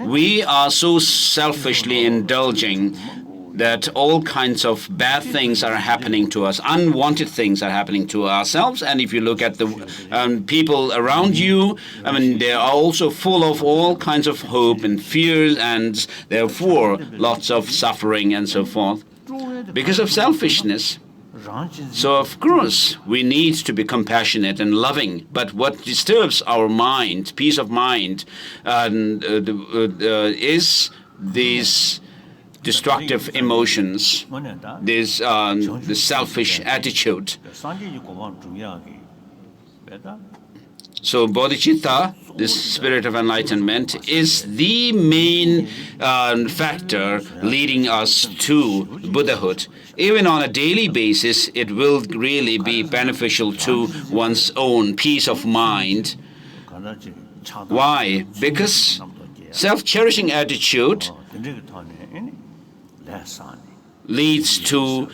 we are so selfishly indulging that all kinds of bad things are happening to us, unwanted things are happening to ourselves. And if you look at the people around you, I mean, they are also full of all kinds of hope and fears, and therefore lots of suffering and so forth, because of selfishness. So, of course, we need to be compassionate and loving. But what disturbs our mind, peace of mind, is these destructive emotions, this the selfish attitude. So bodhicitta, this spirit of enlightenment, is the main factor leading us to Buddhahood. Even on a daily basis, it will really be beneficial to one's own peace of mind. Why? Because self-cherishing attitude leads to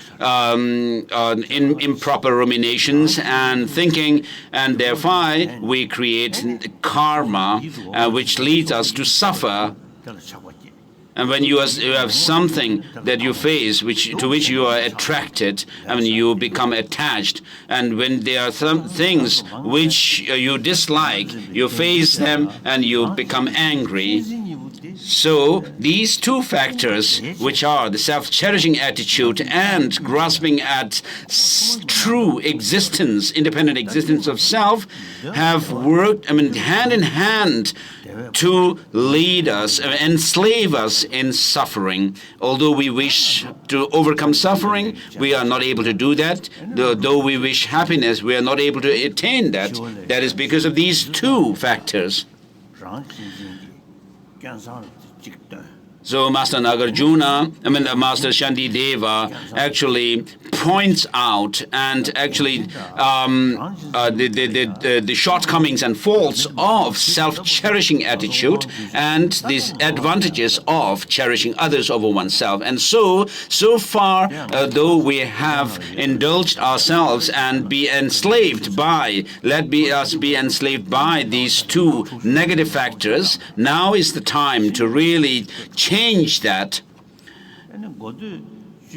improper ruminations and thinking, and therefore we create karma, which leads us to suffer. And when you have something that you face, to which you are attracted, I mean, you become attached. And when there are some things which you dislike, you face them and you become angry. So these two factors, which are the self-cherishing attitude and grasping at true existence, independent existence of self, have worked, I mean, hand in hand to lead us, enslave us in suffering. Although we wish to overcome suffering, we are not able to do that. Though we wish happiness, we are not able to attain that. That is because of these two factors. So Master Nagarjuna, Master Shantideva actually points out and actually the shortcomings and faults of self-cherishing attitude and these advantages of cherishing others over oneself. And so far, though we have indulged ourselves and be enslaved by, us be enslaved by these two negative factors, now is the time to really change that.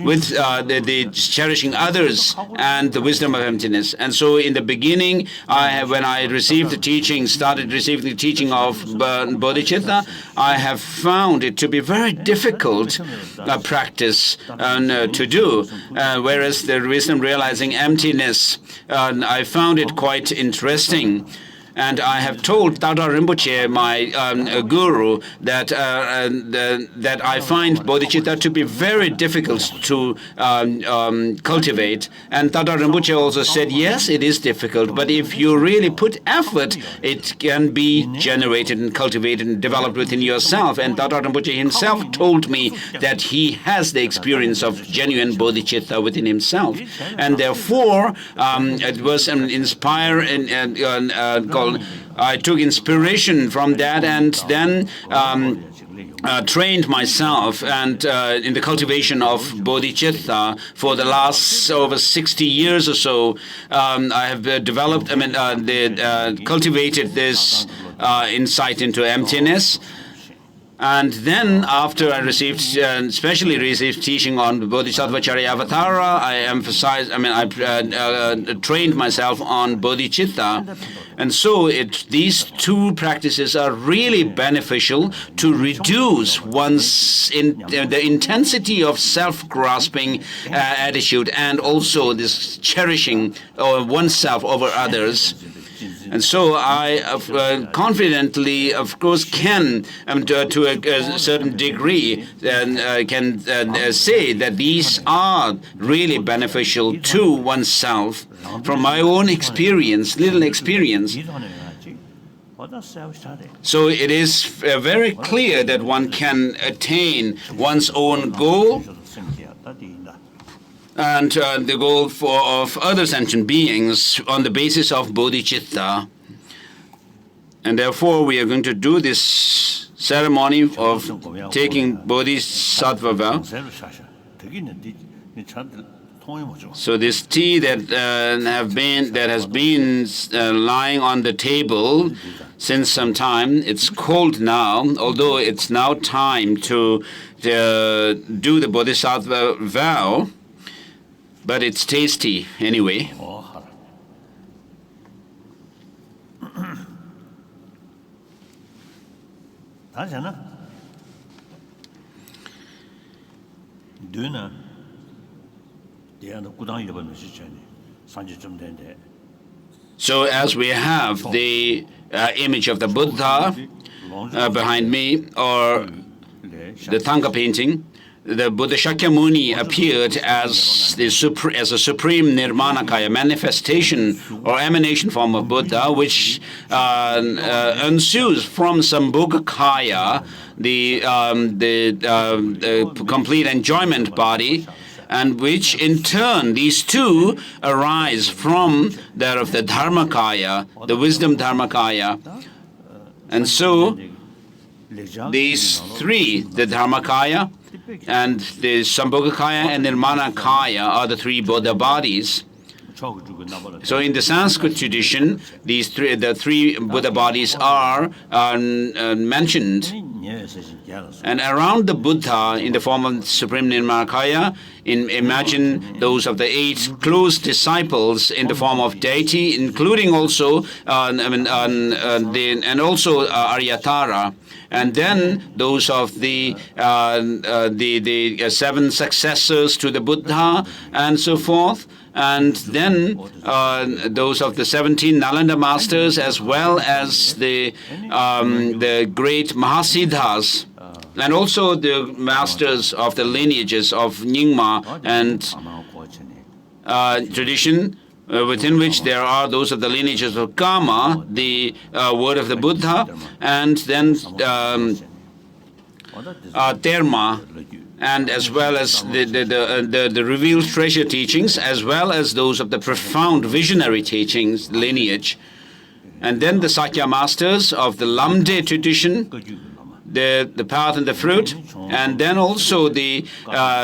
with the cherishing others and the wisdom of emptiness. And so in the beginning, when I received the teaching, started receiving the teaching of Bodhichitta, I have found it to be very difficult practice to do, whereas the wisdom realizing emptiness, I found it quite interesting. And I have told Tata Rinpoche, my guru, that that I find bodhicitta to be very difficult to cultivate. And Tata Rinpoche also said, yes, it is difficult, but if you really put effort, it can be generated and cultivated and developed within yourself. And Tata Rinpoche himself told me that he has the experience of genuine bodhicitta within himself. And therefore, it was an I took inspiration from that, and then trained myself and in the cultivation of bodhicitta for the last over 60 years or so. I have developed, cultivated this insight into emptiness. And then after I especially received teaching on Bodhisattva Charyavatara, I trained myself on bodhicitta. And so these two practices are really beneficial to reduce the intensity of self-grasping attitude and also this cherishing oneself over others. And so I confidently, of course, can, to a certain degree, can say that these are really beneficial to oneself from my own experience, little experience. So it is very clear that one can attain one's own goal and the goal of other sentient beings on the basis of bodhicitta. And therefore, we are going to do this ceremony of taking bodhisattva vow. So this tea that has been lying on the table since some time, it's cold now, although it's now time to do the bodhisattva vow. But it's tasty anyway. So as we have the image of the Buddha behind me, or the Thangka painting, the Buddha Shakyamuni appeared as a supreme Nirmanakaya manifestation or emanation form of Buddha, which ensues from Sambhogakaya, the complete enjoyment body, and which in turn, these two arise from that of the Dharmakaya, the wisdom Dharmakaya. And so these three, the Dharmakaya, and the Sambhogakaya and Nirmanakaya, are the three Buddha bodies. So in the Sanskrit tradition, the three Buddha bodies are mentioned. And around the Buddha, in the form of Supreme Nirmanakaya, imagine those of the 8 close disciples in the form of deity, including also Aryatara. And then those of the 7 successors to the Buddha and so forth. And then those of the 17 Nalanda masters, as well as the great Mahasiddhas, and also the masters of the lineages of Nyingma and tradition, within which there are those of the lineages of Kama, the word of the Buddha, and then Terma, and as well as the revealed treasure teachings, as well as those of the profound visionary teachings, lineage. And then the Sakya masters of the Lamde tradition, the path and the fruit, and then also the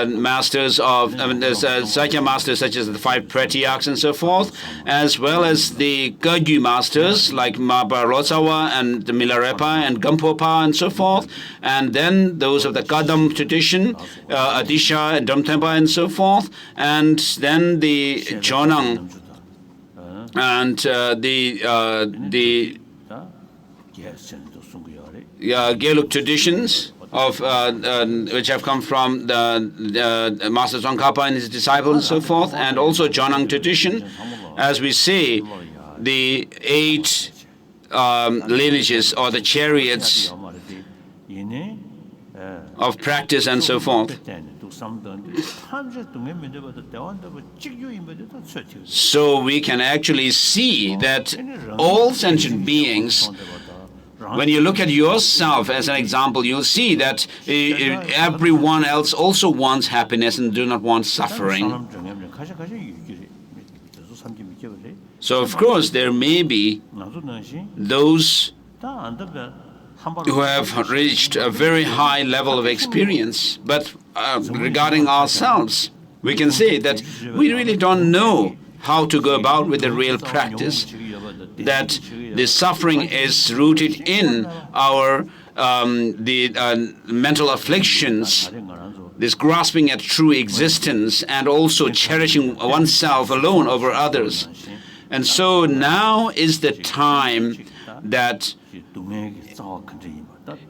masters of, the Sakya masters such as the 5 Pratyaks and so forth, as well as the Kagyu masters like Maba Lotsawa and the Milarepa and Gampopa and so forth, and then those of the Kadam tradition, Adisha and Damtempa and so forth, and then the Chonang and the Geluk traditions of which have come from the Master Tsongkhapa and his disciples and so forth, and also Jonang tradition, as we say, the 8 lineages or the chariots of practice and so forth. So we can actually see that all sentient beings, when you look at yourself as an example, you'll see that everyone else also wants happiness and do not want suffering. So of course there may be those who have reached a very high level of experience, but regarding ourselves, we can say that we really don't know how to go about with the real practice, that the suffering is rooted in our mental afflictions, this grasping at true existence, and also cherishing oneself alone over others. And so now is the time that,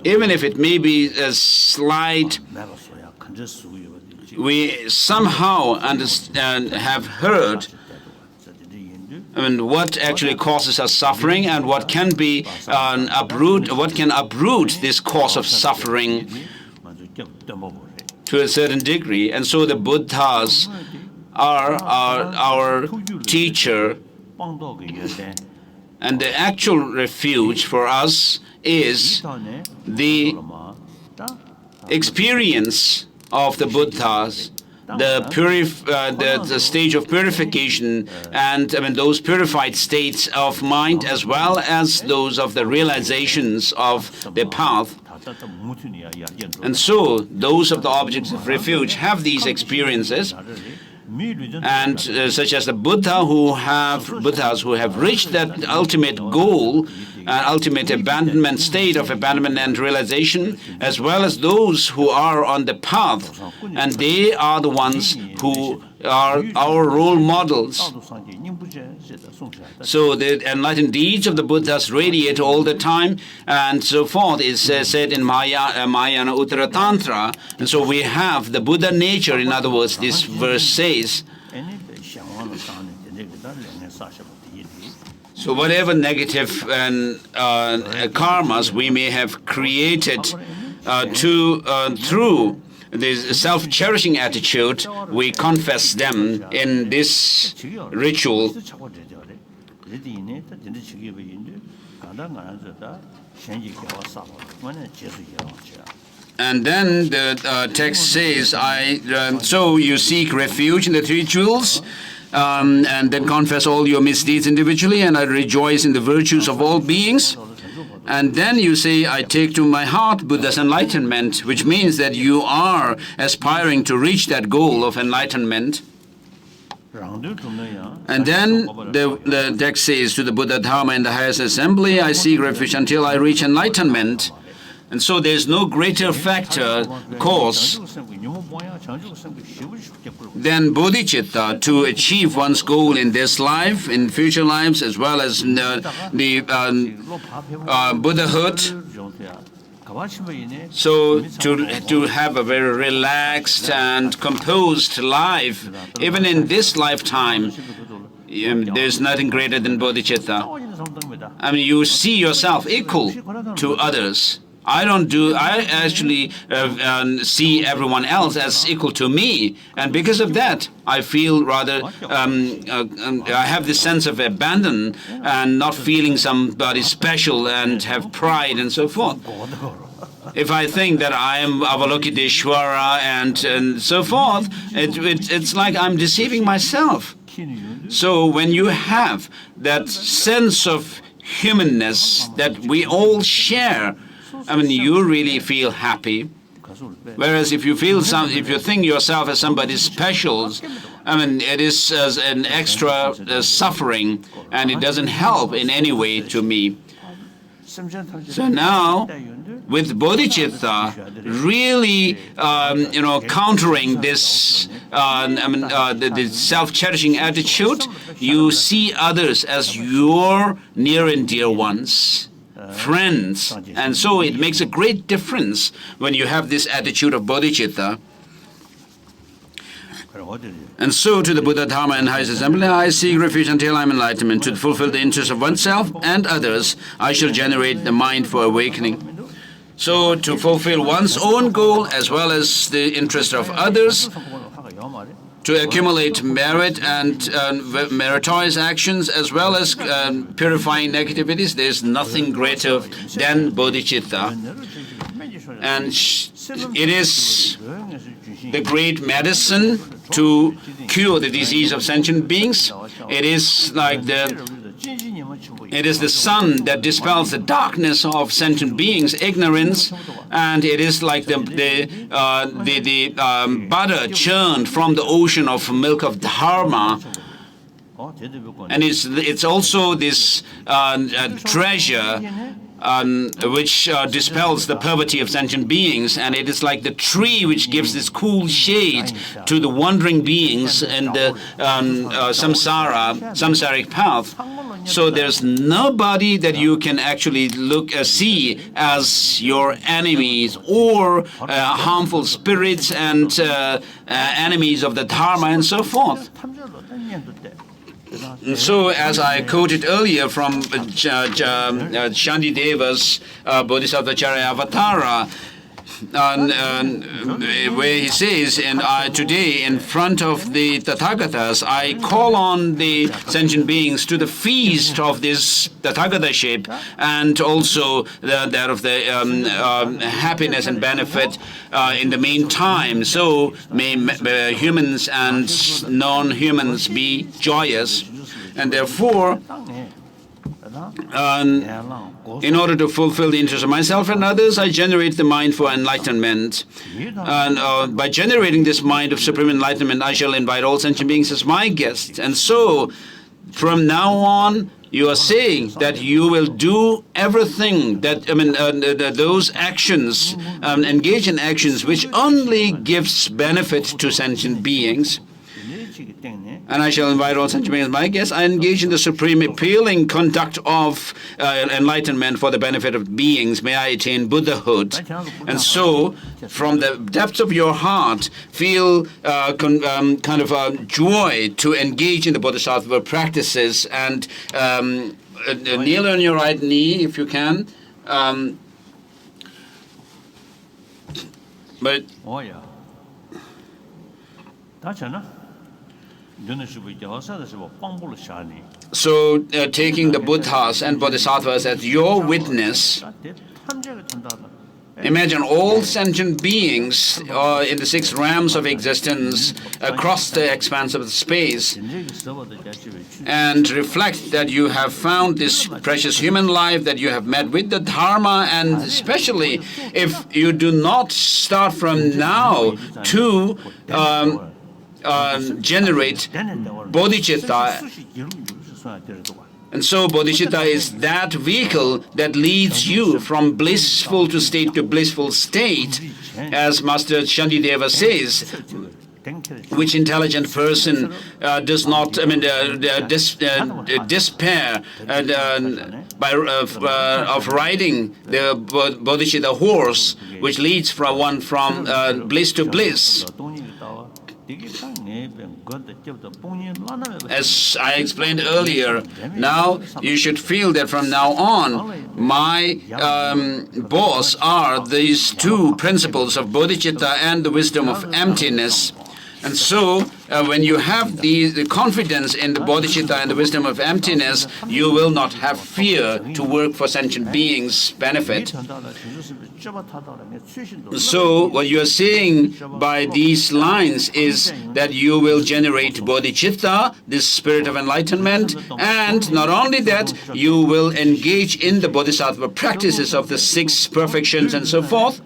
even if it may be a slight, we somehow understand, have heard what actually causes us suffering and what can be what can uproot this cause of suffering to a certain degree. And so the Buddhas are our teacher, and the actual refuge for us is the experience of the Buddhas, the stage of purification, and those purified states of mind, as well as those of the realizations of the path. And so those of the objects of refuge have these experiences, and such as the Buddhas who have reached that ultimate goal, ultimate abandonment, state of abandonment and realization, as well as those who are on the path, and they are the ones who are our role models. So the enlightened deeds of the Buddhas radiate all the time, and so forth is said in Mahayana Uttara Tantra. And so we have the Buddha nature, in other words, this verse says. So whatever negative karmas we may have created through this self-cherishing attitude, we confess them in this ritual. And then the text says, so you seek refuge in the 3 jewels, and then confess all your misdeeds individually, and I rejoice in the virtues of all beings. And then you say, I take to my heart Buddha's enlightenment, which means that you are aspiring to reach that goal of enlightenment. And then the text says, to the Buddha Dharma in the highest assembly, I seek refuge until I reach enlightenment. And so there's no greater cause than bodhicitta to achieve one's goal in this life, in future lives, as well as the Buddhahood. So to have a very relaxed and composed life, even in this lifetime, there's nothing greater than bodhicitta. You see yourself equal to others. I actually see everyone else as equal to me, and because of that, I feel rather, I have this sense of abandon and not feeling somebody special and have pride and so forth. If I think that I am avalokiteshvara and so forth, it's like I'm deceiving myself. So when you have that sense of humanness that we all share, I mean, you really feel happy. Whereas if you think yourself as somebody special, I mean, it is as an extra suffering, and it doesn't help in any way to me. So now, with bodhicitta, really, countering this, the self-cherishing attitude, you see others as your near and dear ones, friends. And so it makes a great difference when you have this attitude of bodhicitta. And so to the Buddha, Dharma, and highest assembly, I seek refuge until I am enlightenment. To fulfill the interests of oneself and others, I shall generate the mind for awakening. So to fulfill one's own goal as well as the interest of others, to accumulate merit and meritorious actions as well as purifying negativities, there's nothing greater than bodhicitta. And it is the great medicine to cure the disease of sentient beings. It is the sun that dispels the darkness of sentient beings' ignorance, and it is like the butter churned from the ocean of milk of dharma. And it's also this treasure which dispels the poverty of sentient beings, and it is like the tree which gives this cool shade to the wandering beings in the samsaric path. So there's nobody that you can actually see as your enemies or harmful spirits and enemies of the dharma and so forth. So, as I quoted earlier from Shantideva's Bodhisattva Charyavatara, where he says, today in front of the Tathagatas, I call on the sentient beings to the feast of this Tathagataship, and also that of the happiness and benefit in the meantime. So may humans and non-humans be joyous, and therefore, in order to fulfill the interests of myself and others, I generate the mind for enlightenment. And by generating this mind of supreme enlightenment, I shall invite all sentient beings as my guests. And so, from now on, you are saying that you will do everything that, those actions, engage in actions which only gives benefit to sentient beings. And I shall invite all sentient beings as my guests. I engage in the supreme appealing conduct of enlightenment for the benefit of beings. May I attain Buddhahood. And so, from the depths of your heart, feel joy to engage in the Bodhisattva practices, and kneel on your right knee if you can. So, taking the Buddhas and Bodhisattvas as your witness, imagine all sentient beings in the 6 realms of existence across the expanse of the space, and reflect that you have found this precious human life, that you have met with the Dharma, and especially if you do not start from now to generate bodhicitta. And so bodhicitta is that vehicle that leads you from blissful to blissful state, as Master Shantideva says, which intelligent person does not despair of riding the bodhicitta horse, which leads from bliss to bliss. As I explained earlier, now you should feel that from now on, my boss are these 2 principles of bodhicitta and the wisdom of emptiness. And so, when you have the confidence in the bodhicitta and the wisdom of emptiness, you will not have fear to work for sentient beings' benefit. So, what you are saying by these lines is that you will generate bodhicitta, this spirit of enlightenment, and not only that, you will engage in the bodhisattva practices of the 6 perfections and so forth.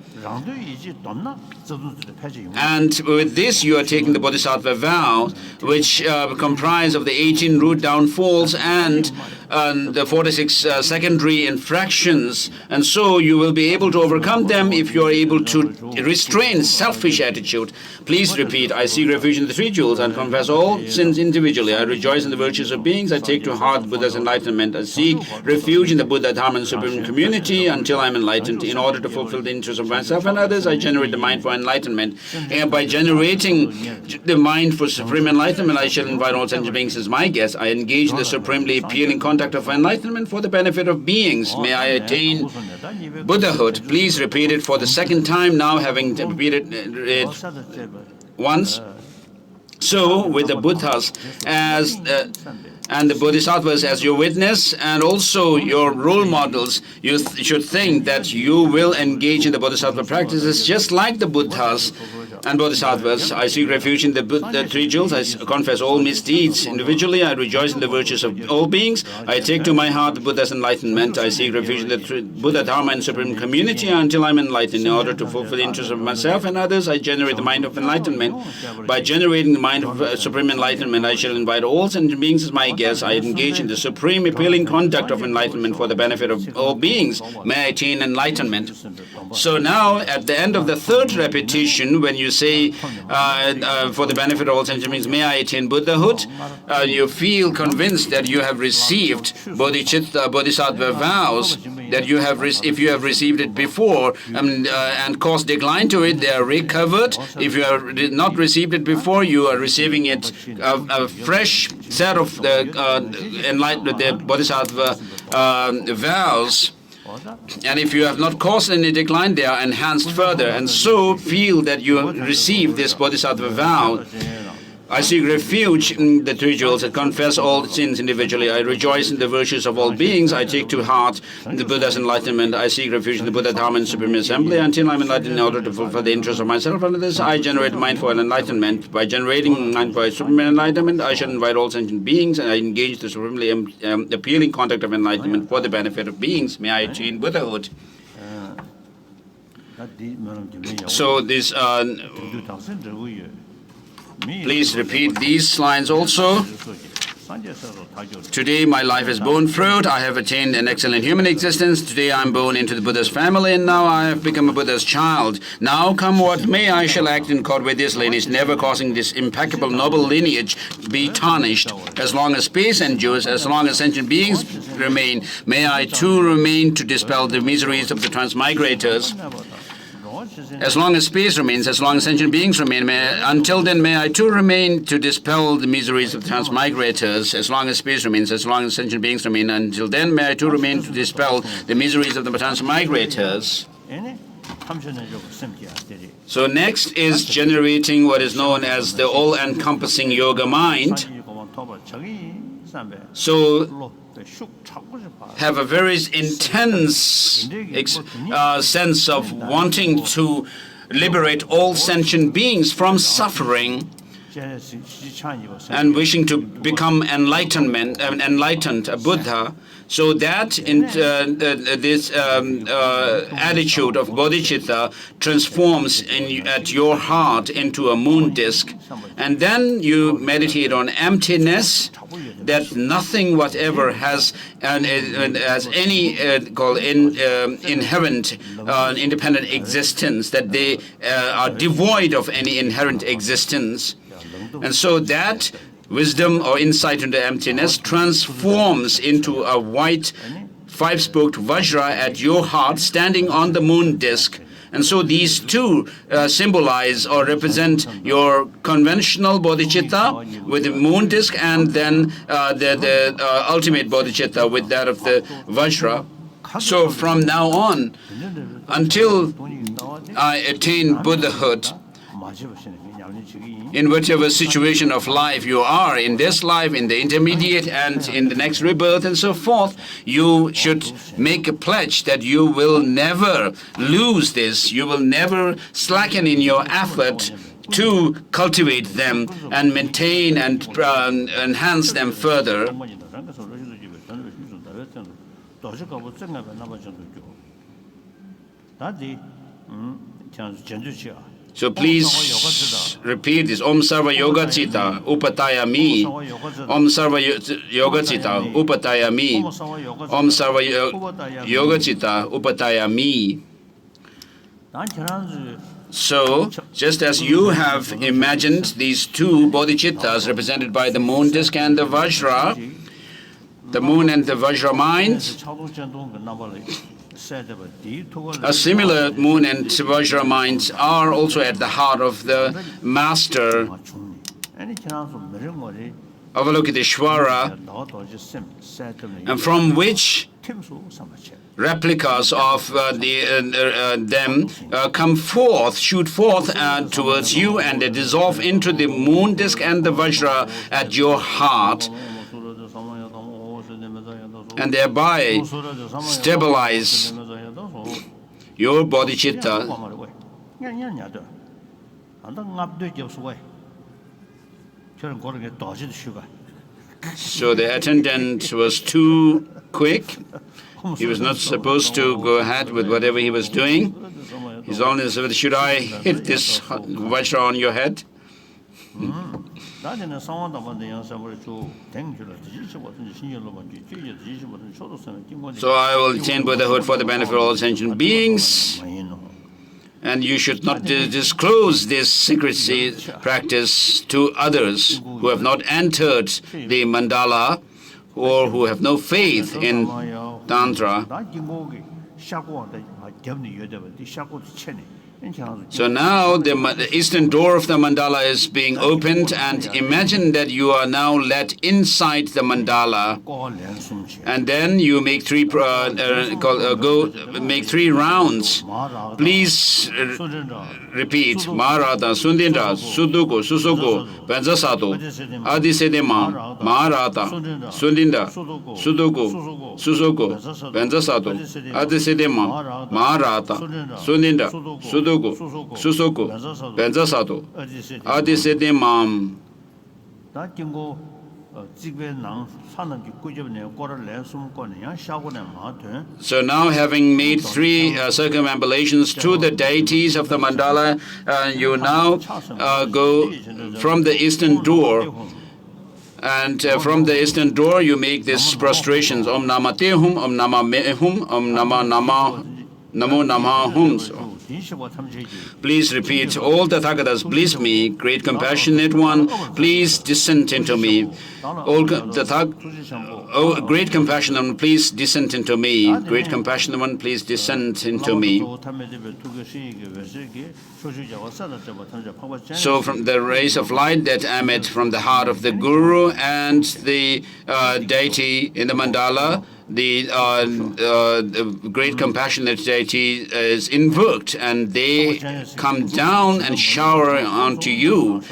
And with this, you are taking the Bodhisattva vow, which comprise of the 18 root downfalls and the 46 secondary infractions. And so you will be able to overcome them if you are able to restrain selfish attitude. Please repeat, I seek refuge in the 3 jewels and confess all sins individually. I rejoice in the virtues of beings. I take to heart Buddha's enlightenment. I seek refuge in the Buddha, Dharma, and Supreme community until I am enlightened. In order to fulfill the interests of myself and others, I generate the mind for enlightenment. And by generating the mind for supreme enlightenment, I shall invite all sentient beings as my guests. I engage in the supremely appealing contact of enlightenment for the benefit of beings. May I attain Buddhahood. Please repeat it for the 2nd time now, having repeated it once. So, with the Buddhas as and the Bodhisattvas as your witness and also your role models, you should think that you will engage in the Bodhisattva practices just like the Buddhas and Bodhisattvas. I seek refuge in the 3 jewels. I confess all misdeeds individually. I rejoice in the virtues of all beings. I take to my heart the Buddha's enlightenment. I seek refuge in the Buddha, Dharma, and Supreme community until I'm enlightened. In order to fulfill the interests of myself and others, I generate the mind of enlightenment. By generating the mind of supreme enlightenment, I shall invite all sentient beings as my guests. I engage in the supreme appealing conduct of enlightenment for the benefit of all beings. May I attain enlightenment. So now, at the end of the 3rd repetition, when you say, for the benefit of all sentient beings, may I attain Buddhahood, you feel convinced that you have received Bodhichitta, Bodhisattva vows, that you have, if you have received it before and caused decline to it, they are recovered. If you have not received it before, you are receiving it a fresh set of the enlightened, the Bodhisattva vows. And if you have not caused any decline, they are enhanced further. And so feel that you receive this Bodhisattva vow. I seek refuge in the 3 jewels. I confess all sins individually. I rejoice in the virtues of all beings. I take to heart the Buddha's enlightenment. I seek refuge in the Buddha, Dharma, and Supreme Assembly until I am enlightened in order to fulfill the interests of myself and others. I generate mind for enlightenment. By generating mind for supreme enlightenment, I shall invite all sentient beings and I engage the supremely appealing conduct of enlightenment for the benefit of beings. May I attain Buddhahood. So this please repeat these lines also. Today my life is borne fruit. I have attained an excellent human existence. Today I am born into the Buddha's family, and now I have become a Buddha's child. Now come what may, I shall act in accord with this lineage, never causing this impeccable noble lineage be tarnished. As long as space endures, as long as sentient beings remain, may I too remain to dispel the miseries of the transmigrators. As long as space remains, as long as sentient beings remain, until then may I too remain to dispel the miseries of the transmigrators. As long as space remains, as long as sentient beings remain, until then may I too remain to dispel the miseries of the transmigrators. So next is generating what is known as the all-encompassing yoga mind. So have a very intense sense of wanting to liberate all sentient beings from suffering and wishing to become enlightened, a Buddha, so that this attitude of bodhicitta transforms at your heart into a moon disk. And then you meditate on emptiness, that nothing whatever has any inherent independent existence, that they are devoid of any inherent existence. And so that wisdom or insight into emptiness transforms into a white 5-spoked vajra at your heart standing on the moon disk. And so these two symbolize or represent your conventional bodhicitta with the moon disk, and then the ultimate bodhicitta with that of the vajra. So from now on, until I attain Buddhahood, in whatever situation of life you are, in this life, in the intermediate, and in the next rebirth, and so forth, you should make a pledge that you will never lose this, you will never slacken in your effort to cultivate them and maintain and enhance them further. So please repeat this. Om Sarva Yoga Chitta Upatayami. Om Sarva Yoga Chitta Upatayami. Om Sarva Yoga Chitta Upatayami. So, just as you have imagined these two bodhicittas represented by the moon disk and the Vajra, the moon and the Vajra mind, a similar moon and Vajra minds are also at the heart of the master avalokiteshvara, and from which replicas of them come forth, shoot forth towards you, and they dissolve into the moon disk and the Vajra at your heart, and thereby stabilize your bodhicitta. So the attendant was too quick. He was not supposed to go ahead with whatever he was doing. He's only said, should I hit this Vajra on your head? So I will attain Buddhahood for the benefit of all sentient beings. And you should not disclose this secrecy practice to others who have not entered the mandala or who have no faith in Tantra. So now the eastern door of the mandala is being opened, and imagine that you are now let inside the mandala, and then you make make three rounds. Please repeat: Maharata, Sundinda, Suduko, Susoko, Benzasato, Adisedema, Maharata, Sundinda, Suduko, Susoko, Benzasato, Adisedema, Maharata, Sundinda, Suduko, Susoko, Benzasato, Adisedemam. So now, having made three circumambulations to the deities of the mandala, you now go from the eastern door. And from the eastern door, you make these prostrations: Om Nama Tehum, Om Nama Mehum, Om Nama Nama Namo Nama Hum. Please repeat: all Tathagatas, bless me. Great compassionate one, please descend into me. All great compassionate one, please descend into me. Great compassionate one, please descend into me. So from the rays of light that emit from the heart of the Guru and the deity in the mandala, the great compassionate deity is invoked, and they come down and shower onto you,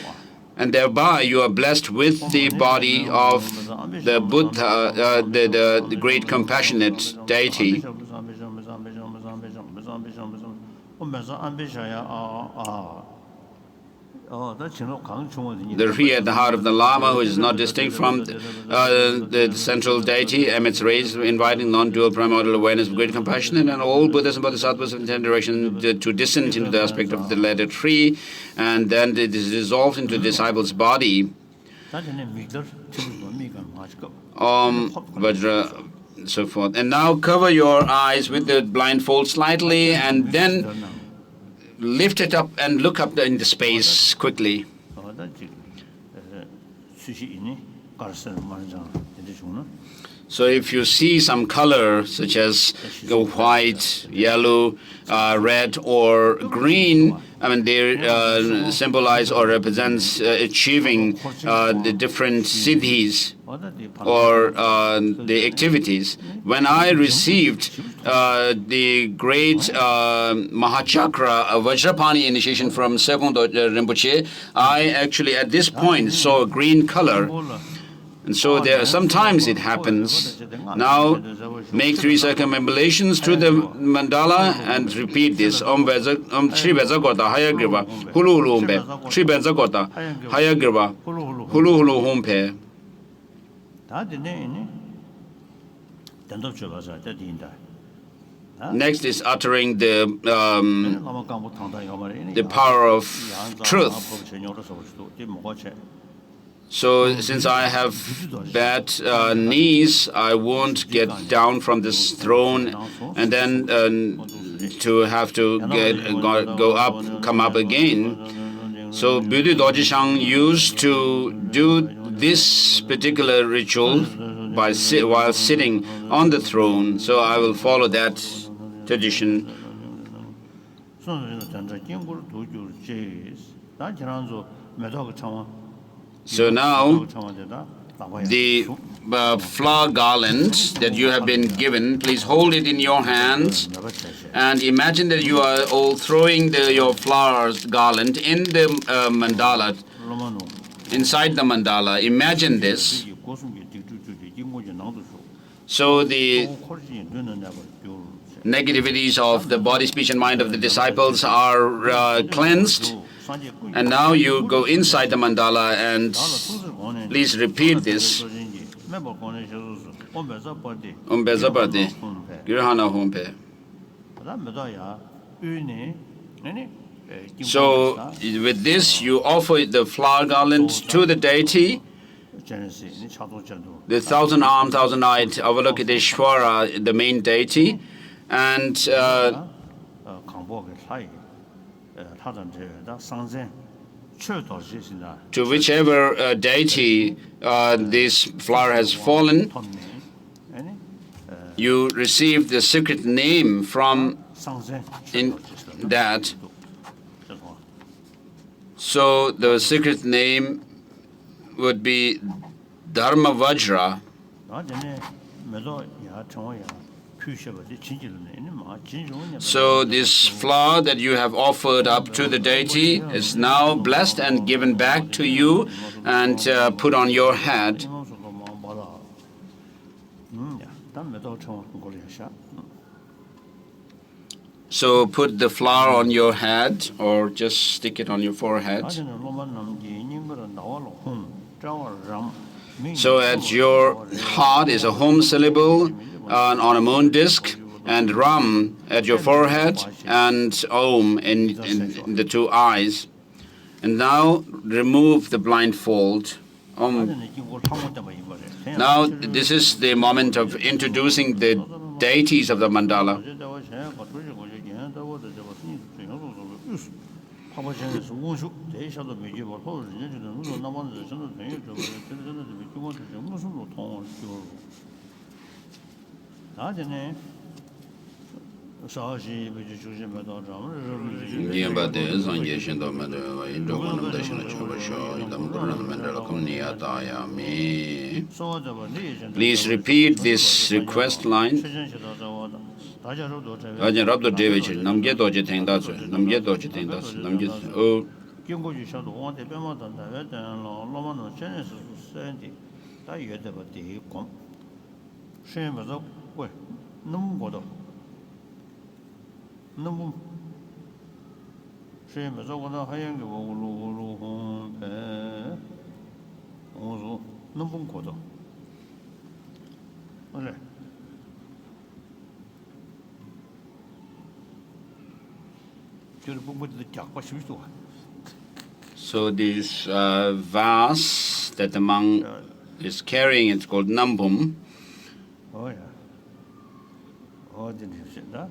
and thereby you are blessed with the body of the Buddha, the great compassionate deity. The Riga at the heart of the Lama, who is not distinct from the central deity, emits rays inviting non-dual primordial awareness of great compassion, and all Buddhas and Bodhisattvas of intent direction to descend into the aspect of the letter tree, and then it is dissolved into the disciple's body. Vajra, so forth. And now cover your eyes with the blindfold slightly, and then lift it up and look up in the space quickly. So if you see some color, such as white, yellow, red, or green, I mean, they symbolize or represents achieving the different siddhis or the activities. When I received the great Mahachakra Vajrapani initiation from Second Rinpoche, I actually at this point saw a green color. And so sometimes it happens. Now, make 3 circumambulations to the mandala and repeat this. Om Shri Bezagota Hayagriva Hulu Hulu Humpe. Shri Bezagota Hayagriva Hulu Hulu Humpe. Next is uttering the power of truth. So since I have bad knees, I won't get down from this throne and then to have to go up, come up again. So Buddha Dojishang used to do this particular ritual while sitting on the throne. So I will follow that tradition. So now, the flower garland that you have been given, please hold it in your hands and imagine that you are all throwing your flowers garland in the mandala, inside the mandala. Imagine this. So the negativities of the body, speech, and mind of the disciples are cleansed. And now you go inside the mandala and please repeat this. Umbezabadi, Girhana Humpe. So with this you offer the flower garland to the deity, the 1,000-armed, 1,000-eyed avalokiteshvara, the main deity, and to whichever deity this flower has fallen, you receive the secret name from in that. So the secret name would be Dharma Vajra. So this flower that you have offered up to the deity is now blessed and given back to you and put on your head. So put the flower on your head or just stick it on your forehead. So at your heart is a home syllable on a moon disk, and Ram at your forehead, and Om in the 2 eyes. And now remove the blindfold. Om. Now this is the moment of introducing the deities of the mandala. Please repeat this request line. So this vase that the monk is carrying, it's called Nambum. Oh, yeah. Oh, didn't you see that?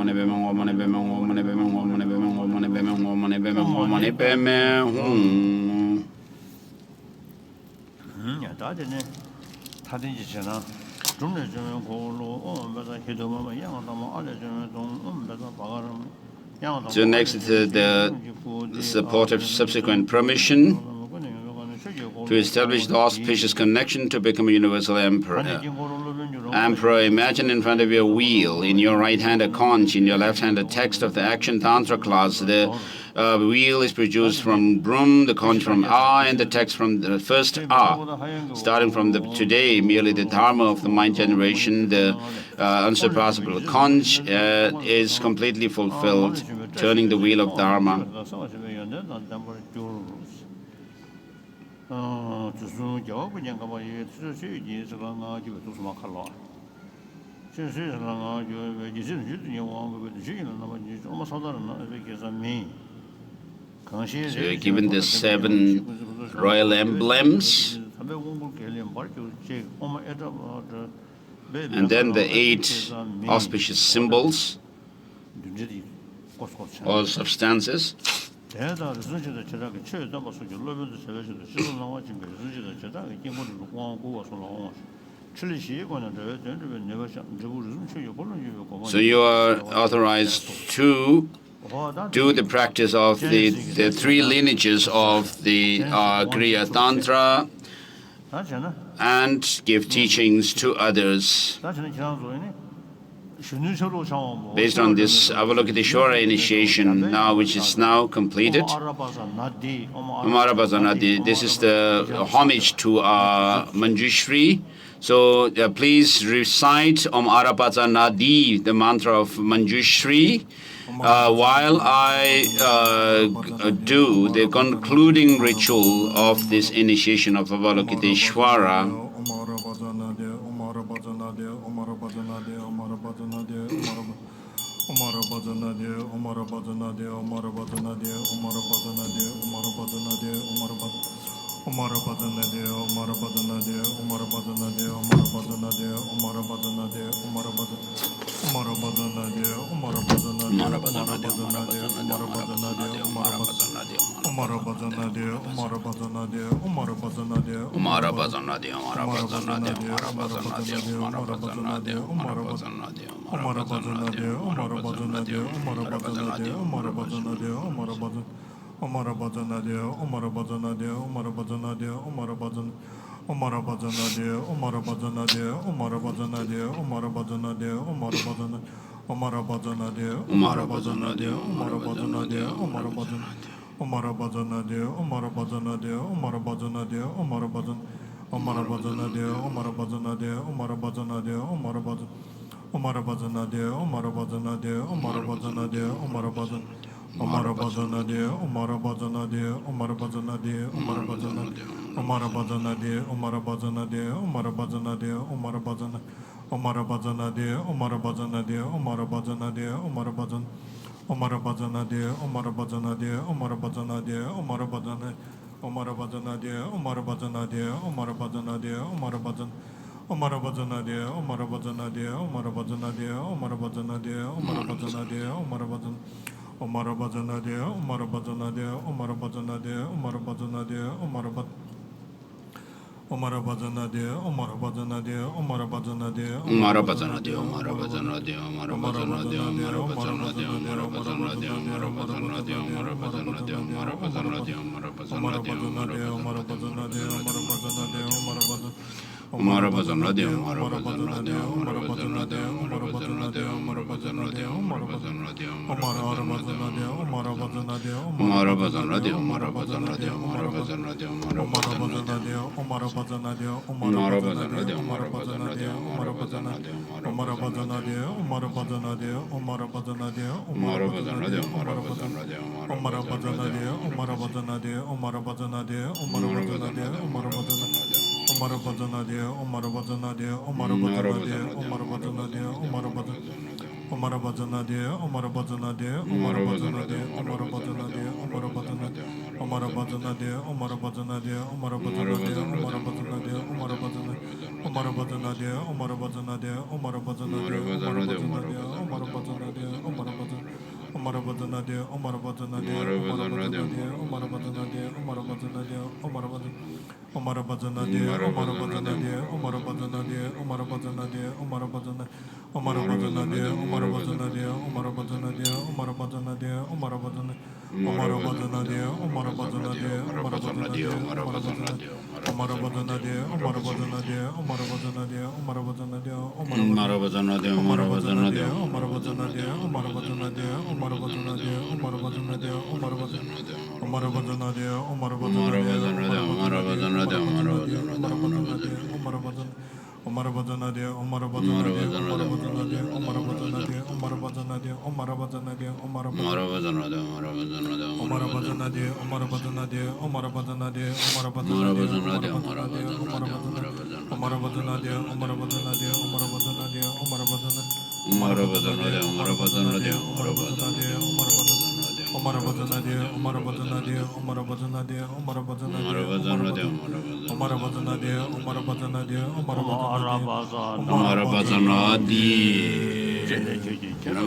Omane Bemeng, Omane Bemeng, Omane Bemeng, Omane Bemeng, Omane Bemeng, Omane Bemeng, Omane Bemeng, 야 다들 네 So next, the support of subsequent permission to establish the auspicious connection to become a universal emperor. Emperor, imagine in front of you a wheel. In your right hand, a conch. In your left hand, a text of the action Tantra class. The wheel is produced from Brahm, the conch from Ah, and the text from the first Ah. Starting from today, merely the Dharma of the mind generation, the unsurpassable conch is completely fulfilled, turning the wheel of Dharma. So you're given the 7 royal emblems, and then the 8 auspicious symbols or substances. So you are authorized to do the practice of the 3 lineages of the Kriya Tantra and give teachings to others. Based on this avalokiteshvara initiation now, which is now completed, this is the homage to Manjushri. So please recite Om Arapaza Nadi, the mantra of Manjushri, while I do the concluding ritual of this initiation of avalokiteshvara.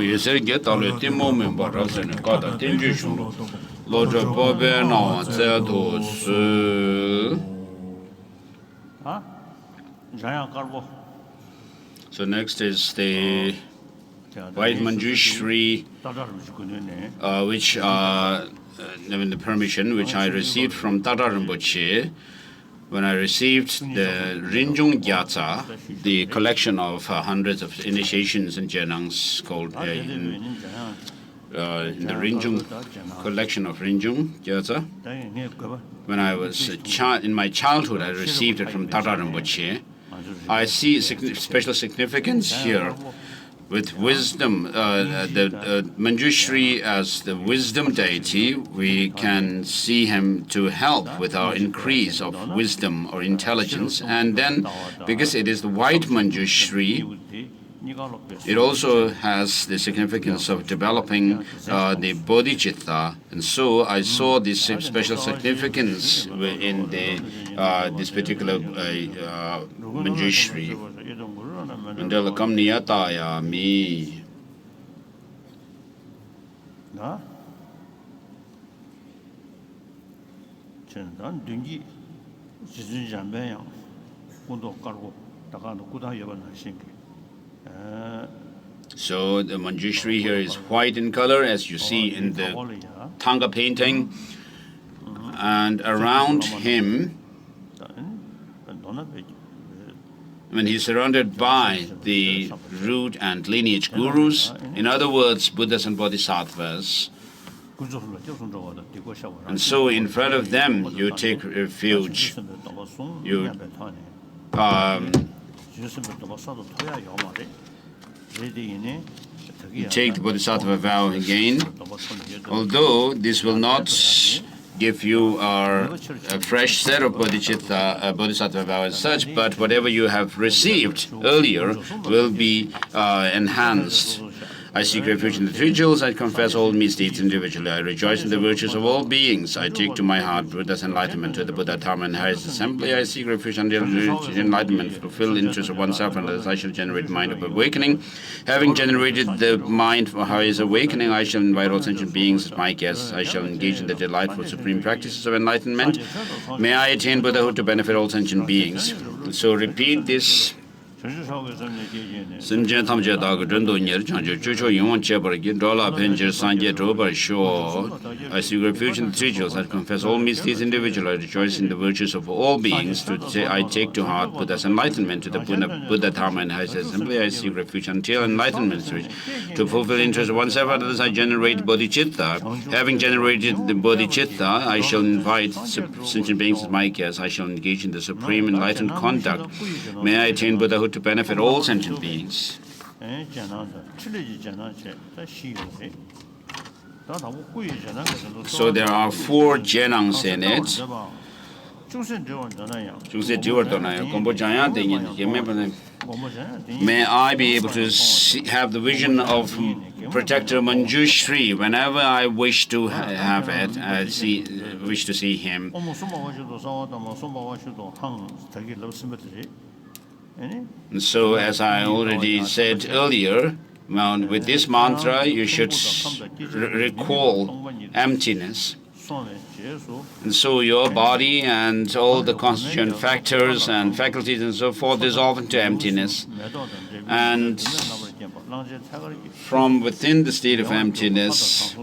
You said get all the moment, but also got a tension. Lord of Bobby, no, so next is the White Manjushri, which the permission which I received from Tata Rinpoche when I received the Rinjung Gyatsa, the collection of hundreds of initiations and jenangs called in the Rinjung collection of Rinjung Gyatsa. When I was a child, in my childhood, I received it from Tata Rinpoche. I see special significance here. With wisdom, the Manjushri as the wisdom deity, we can see him to help with our increase of wisdom or intelligence. And then, because it is the white Manjushri, it also has the significance of developing the Bodhichitta. And so I saw this special significance in this particular Manjushri. Mandala kam niyataya mi. So the Manjushri here is white in color, as you see in the Thanga painting, and around him, when he's surrounded by the root and lineage gurus, in other words, Buddhas and Bodhisattvas. And so in front of them, you take refuge. You take the Bodhisattva vow again, although this will not give you a fresh set of Bodhisattva vow as such, but whatever you have received earlier will be enhanced. I seek refuge in the three jewels. I confess all misdeeds individually. I rejoice in the virtues of all beings. I take to my heart Buddha's enlightenment. To the Buddha, Dharma, and highest assembly, I seek refuge until enlightenment. Fulfill interest of oneself, and thus I shall generate mind of awakening. Having generated the mind for highest awakening, I shall invite all sentient beings as my guests. I shall engage in the delightful supreme practices of enlightenment. May I attain Buddhahood to benefit all sentient beings. So repeat this. Simjen Tamje Dag Jendo Nyer Changje Chucho Yong Chebar Gin Dola Penjer Sanje Drobar Shaw. I seek refuge in the three jewels. I confess all misdeeds individually. I rejoice in the virtues of all beings. I take to heart Buddha's enlightenment. To the Buddha Dharma and highest assembly, I seek refuge until enlightenment. To fulfill interest of oneself, others, I generate Bodhichitta. Having generated the Bodhichitta, I shall invite sentient beings as my guests. I shall engage in the supreme enlightened conduct. May I attain Buddhahood to benefit all sentient beings. So there are 4 jenangs in it. May I be able to have the vision of Protector Manjushri whenever I wish to have it. I wish to see him. And so, as I already said earlier, Now, with this mantra, you should recall emptiness. And so your body and all the constituent factors and faculties and so forth dissolve into emptiness. And from within the state of emptiness,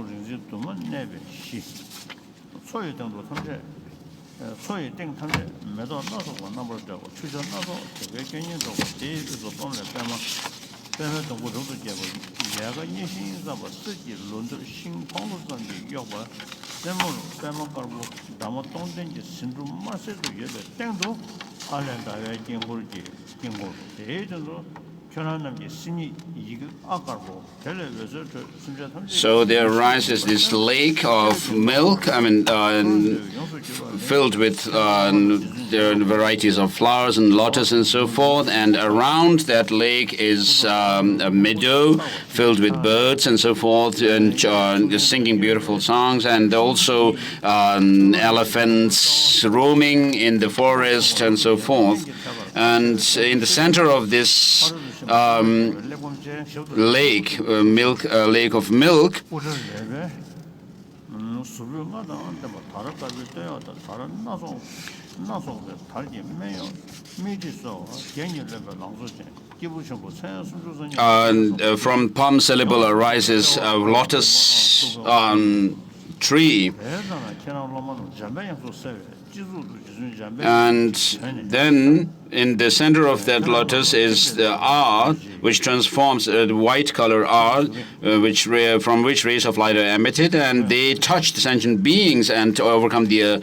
so there arises this lake of milk, filled with there are varieties of flowers and lotus and so forth, and around that lake is a meadow filled with birds and so forth, and singing beautiful songs, and also elephants roaming in the forest and so forth. And in the center of this lake, lake of milk, from palm syllable arises a lotus tree. And then in the center of that lotus is the R, which transforms the white color R, from which rays of light are emitted, and they touch the sentient beings and overcome the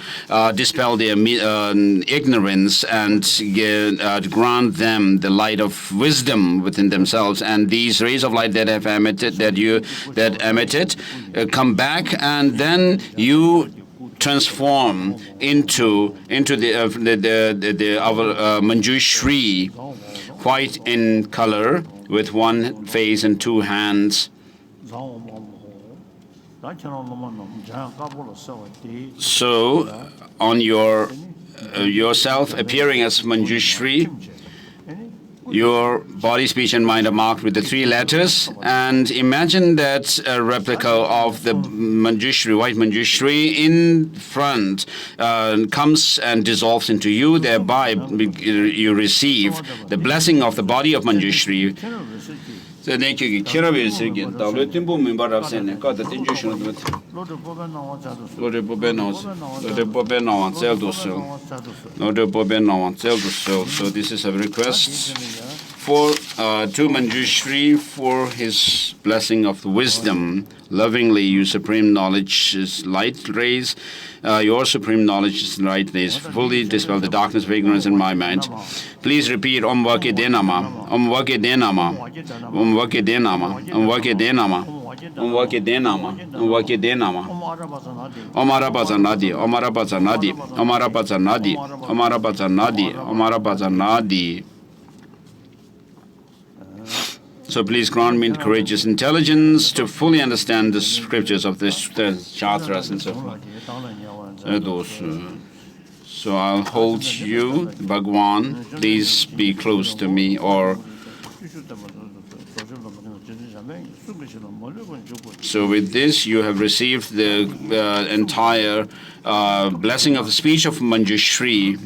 dispel their ignorance and grant them the light of wisdom within themselves. And these rays of light that have emitted, come back, and then you transform into the Manjushri, white in color, with one face and two hands. So, on yourself appearing as Manjushri, your body, speech, and mind are marked with the three letters, and imagine that a replica of the Manjushri, white Manjushri, in front comes and dissolves into you. Thereby, you receive the blessing of the body of Manjushri. So thank you. So this is a request for to Manjushri for his blessing of wisdom. Lovingly, you supreme knowledge is light rays. Your supreme knowledge is light rays. Fully dispel the darkness of ignorance in my mind. Please repeat Om Vake Denama, Om Vake Denama, Om Vake Denama, Om Vake Denama, Om Vake Denama, Om Vake Denama, Om Arabazanadi, Om Arabazanadi, Om Arabazanadi, Om Arabazanadi, Om Arabazanadi. So please grant me courageous intelligence to fully understand the scriptures of the chakras and so forth. So I'll hold you, Bhagwan. Please be close to me, or so with this you have received the entire blessing of the speech of Manjushri.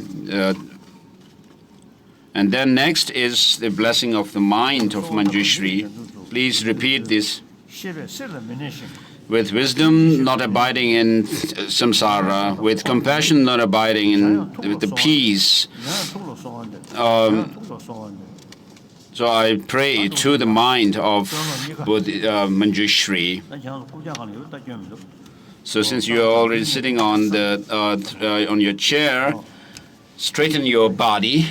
And then next is the blessing of the mind of Manjushri. Please repeat this. With wisdom not abiding in samsara, with compassion not abiding in the peace. So I pray to the mind of Manjushri. So since you are already sitting on on your chair, straighten your body.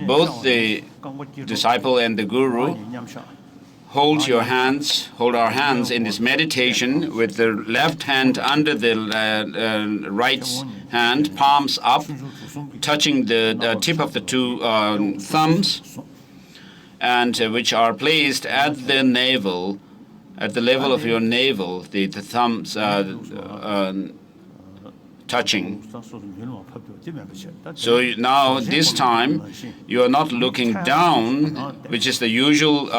Both the disciple and the guru hold our hands in this meditation with the left hand under the right hand, palms up, touching the tip of the two thumbs, and which are placed at the navel, at the level of your navel, the thumbs touching. So now, this time, you are not looking down, which is the usual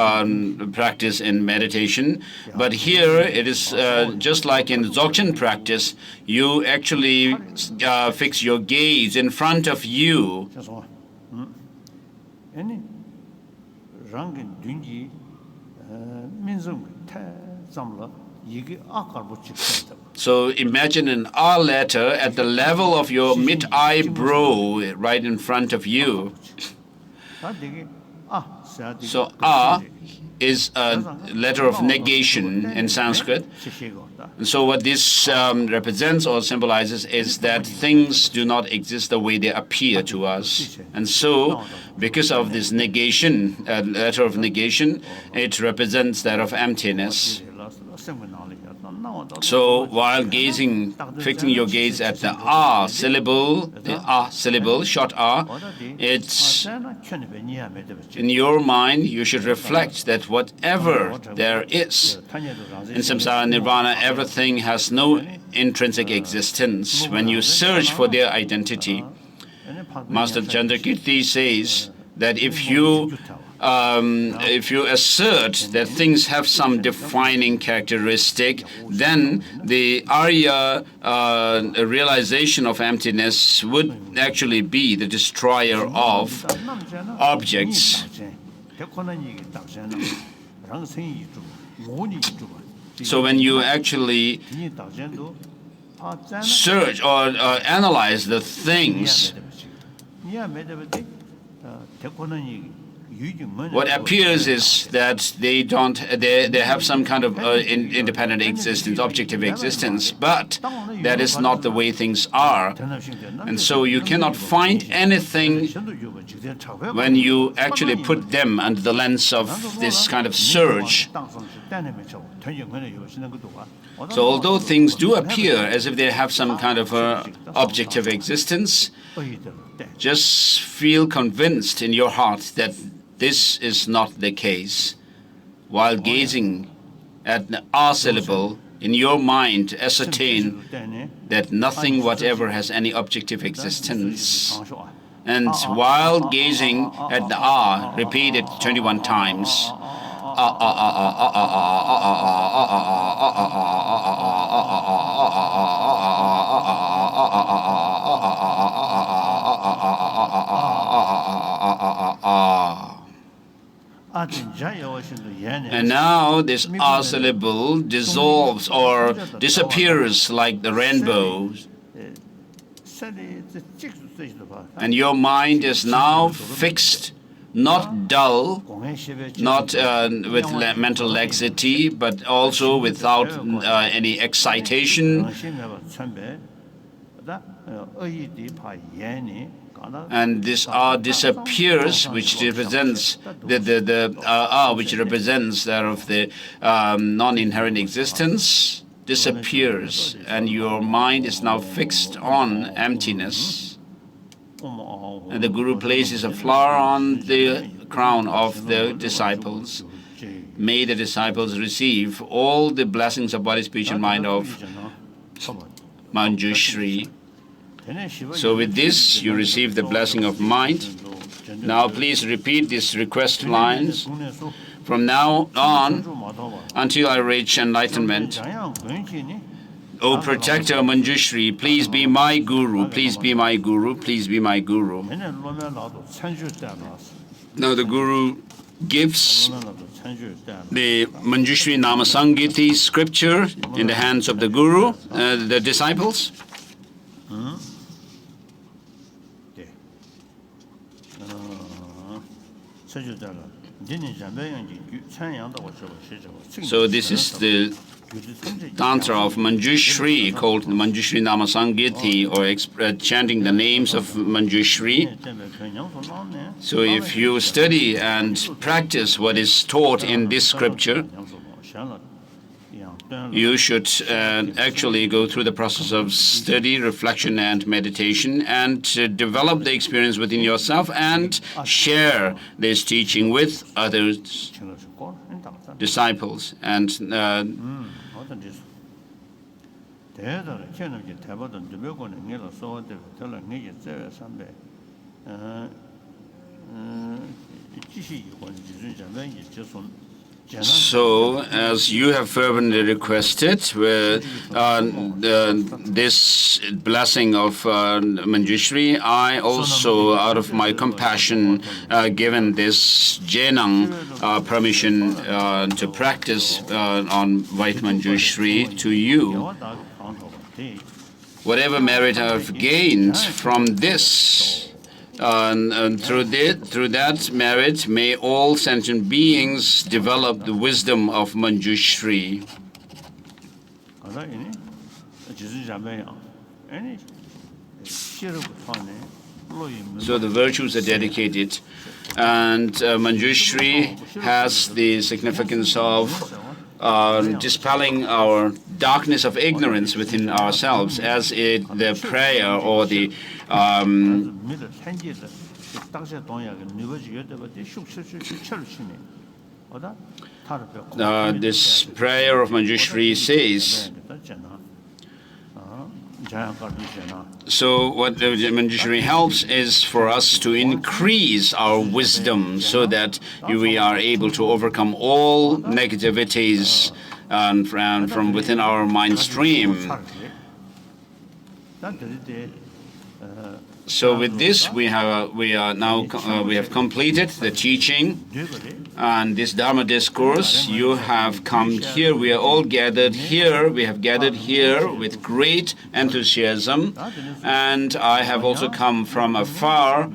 practice in meditation, but here it is just like in Dzogchen practice, you actually fix your gaze in front of you. So imagine an R letter at the level of your mid-eyebrow right in front of you. So R is a letter of negation in Sanskrit. And so what this represents or symbolizes is that things do not exist the way they appear to us. And so, because of this negation, letter of negation, it represents that of emptiness. So while gazing, fixing your gaze at the R syllable, short R, it's in your mind you should reflect that whatever there is in samsara nirvana, everything has no intrinsic existence. When you search for their identity, Master Chandrakirti says that if you assert that things have some defining characteristic, then the Arya realization of emptiness would actually be the destroyer of objects. So when you actually search or analyze the things, what appears is that they have some kind of independent existence, objective existence, but that is not the way things are. And so you cannot find anything when you actually put them under the lens of this kind of search. So although things do appear as if they have some kind of objective existence, just feel convinced in your heart that this is not the case. While gazing at the R syllable, in your mind ascertain that nothing whatever has any objective existence. And while gazing at the R, repeat it 21 times. And now this R syllable dissolves or disappears like the rainbow. And your mind is now fixed, not dull, not with mental laxity, but also without any excitation. And this R disappears, which represents the R, which represents that of the non-inherent existence, disappears, and your mind is now fixed on emptiness. And the Guru places a flower on the crown of the disciples. May the disciples receive all the blessings of body, speech, and mind of Manjushri. So with this, you receive the blessing of mind. Now please repeat these request lines. From now on, until I reach enlightenment, O protector Manjushri, please be my guru, please be my guru, please be my guru. Now the Guru gives the Manjushri Namasangiti scripture in the hands of the Guru, the disciples. So this is the Tantra of Manjushri, called Manjushri Namasangiti, or chanting the names of Manjushri. So if you study and practice what is taught in this scripture, you should actually go through the process of study, reflection, and meditation, and develop the experience within yourself and share this teaching with other disciples. And 대다라 캐는게 대바던 되면고는 내가 소원대 달라 내게 제외 삼배 지시 원지를 잡는 게 저손 So, as you have fervently requested, this blessing of Manjushri, I also, out of my compassion, given this Jenang permission to practice on White Manjushri to you. Whatever merit I've gained from this, and through that merit, may all sentient beings develop the wisdom of Manjushri. So the virtues are dedicated, and Manjushri has the significance of dispelling our darkness of ignorance within ourselves, as the prayer or the this prayer of Manjushri says. So what the Manjushri helps is for us to increase our wisdom so that we are able to overcome all negativities from within our mind stream. So with this, we have completed the teaching and this Dharma discourse. You have come here. We are all gathered here. We have gathered here with great enthusiasm, and I have also come from afar.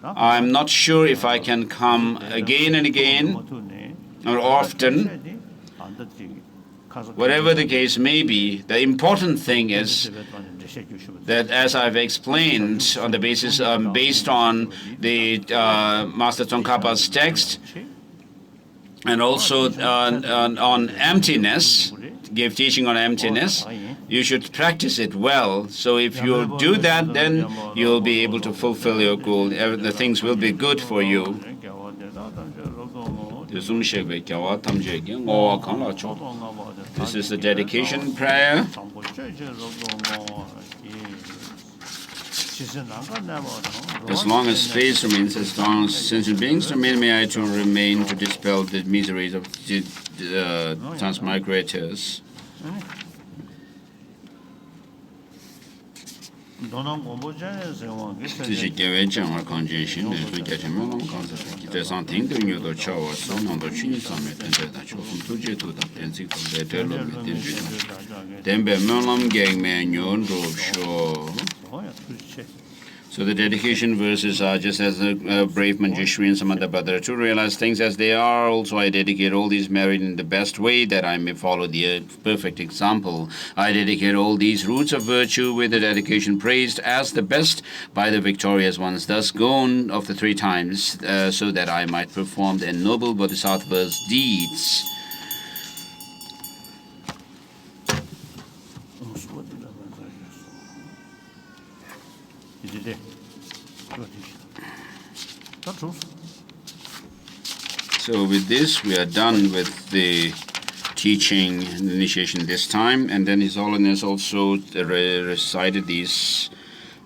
I'm not sure if I can come again and again or often. Whatever the case may be, the important thing is that, as I've explained, on the basis based on the Master Tsongkhapa's text, and also on emptiness, give teaching on emptiness, you should practice it well. So if you do that, then you'll be able to fulfill your goal. The things will be good for you. This is the dedication prayer. As long as space remains, as long as sentient beings remain, may I to remain to dispel the miseries of transmigrators. So the dedication verses are just as a brave Manjushri and Samantha to realize things as they are. Also, I dedicate all these merit in the best way that I may follow the perfect example. I dedicate all these roots of virtue with the dedication praised as the best by the victorious ones, thus gone of the 3 times, so that I might perform the noble Bodhisattva's deeds. So with this, we are done with the teaching and initiation this time, and then His Holiness also recited these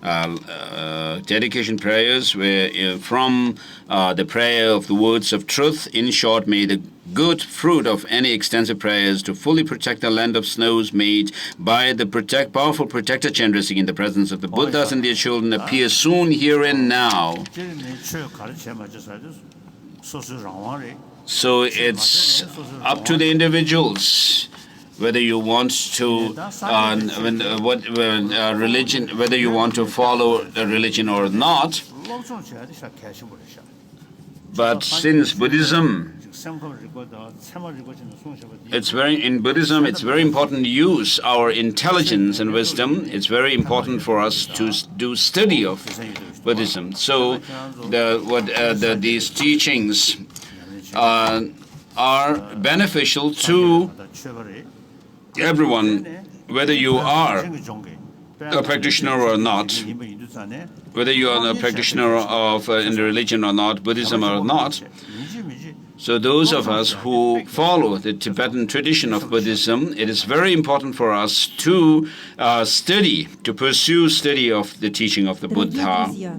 dedication prayers, where from the prayer of the words of truth, in short, may the good fruit of any extensive prayers to fully protect the land of snows made by the powerful protector Chandrasik in the presence of the Buddhas and their children appear soon here and now. So it's up to the individuals whether you want to religion, whether you want to follow a religion or not. But since Buddhism, in Buddhism, it's very important to use our intelligence and wisdom. It's very important for us to do study of Buddhism. So these teachings are beneficial to everyone, whether you are a practitioner or not, whether you are a practitioner of in the religion or not, Buddhism or not. So those of us who follow the Tibetan tradition of Buddhism, it is very important for us to study, to pursue study of the teaching of the Дорогие Buddha. друзья,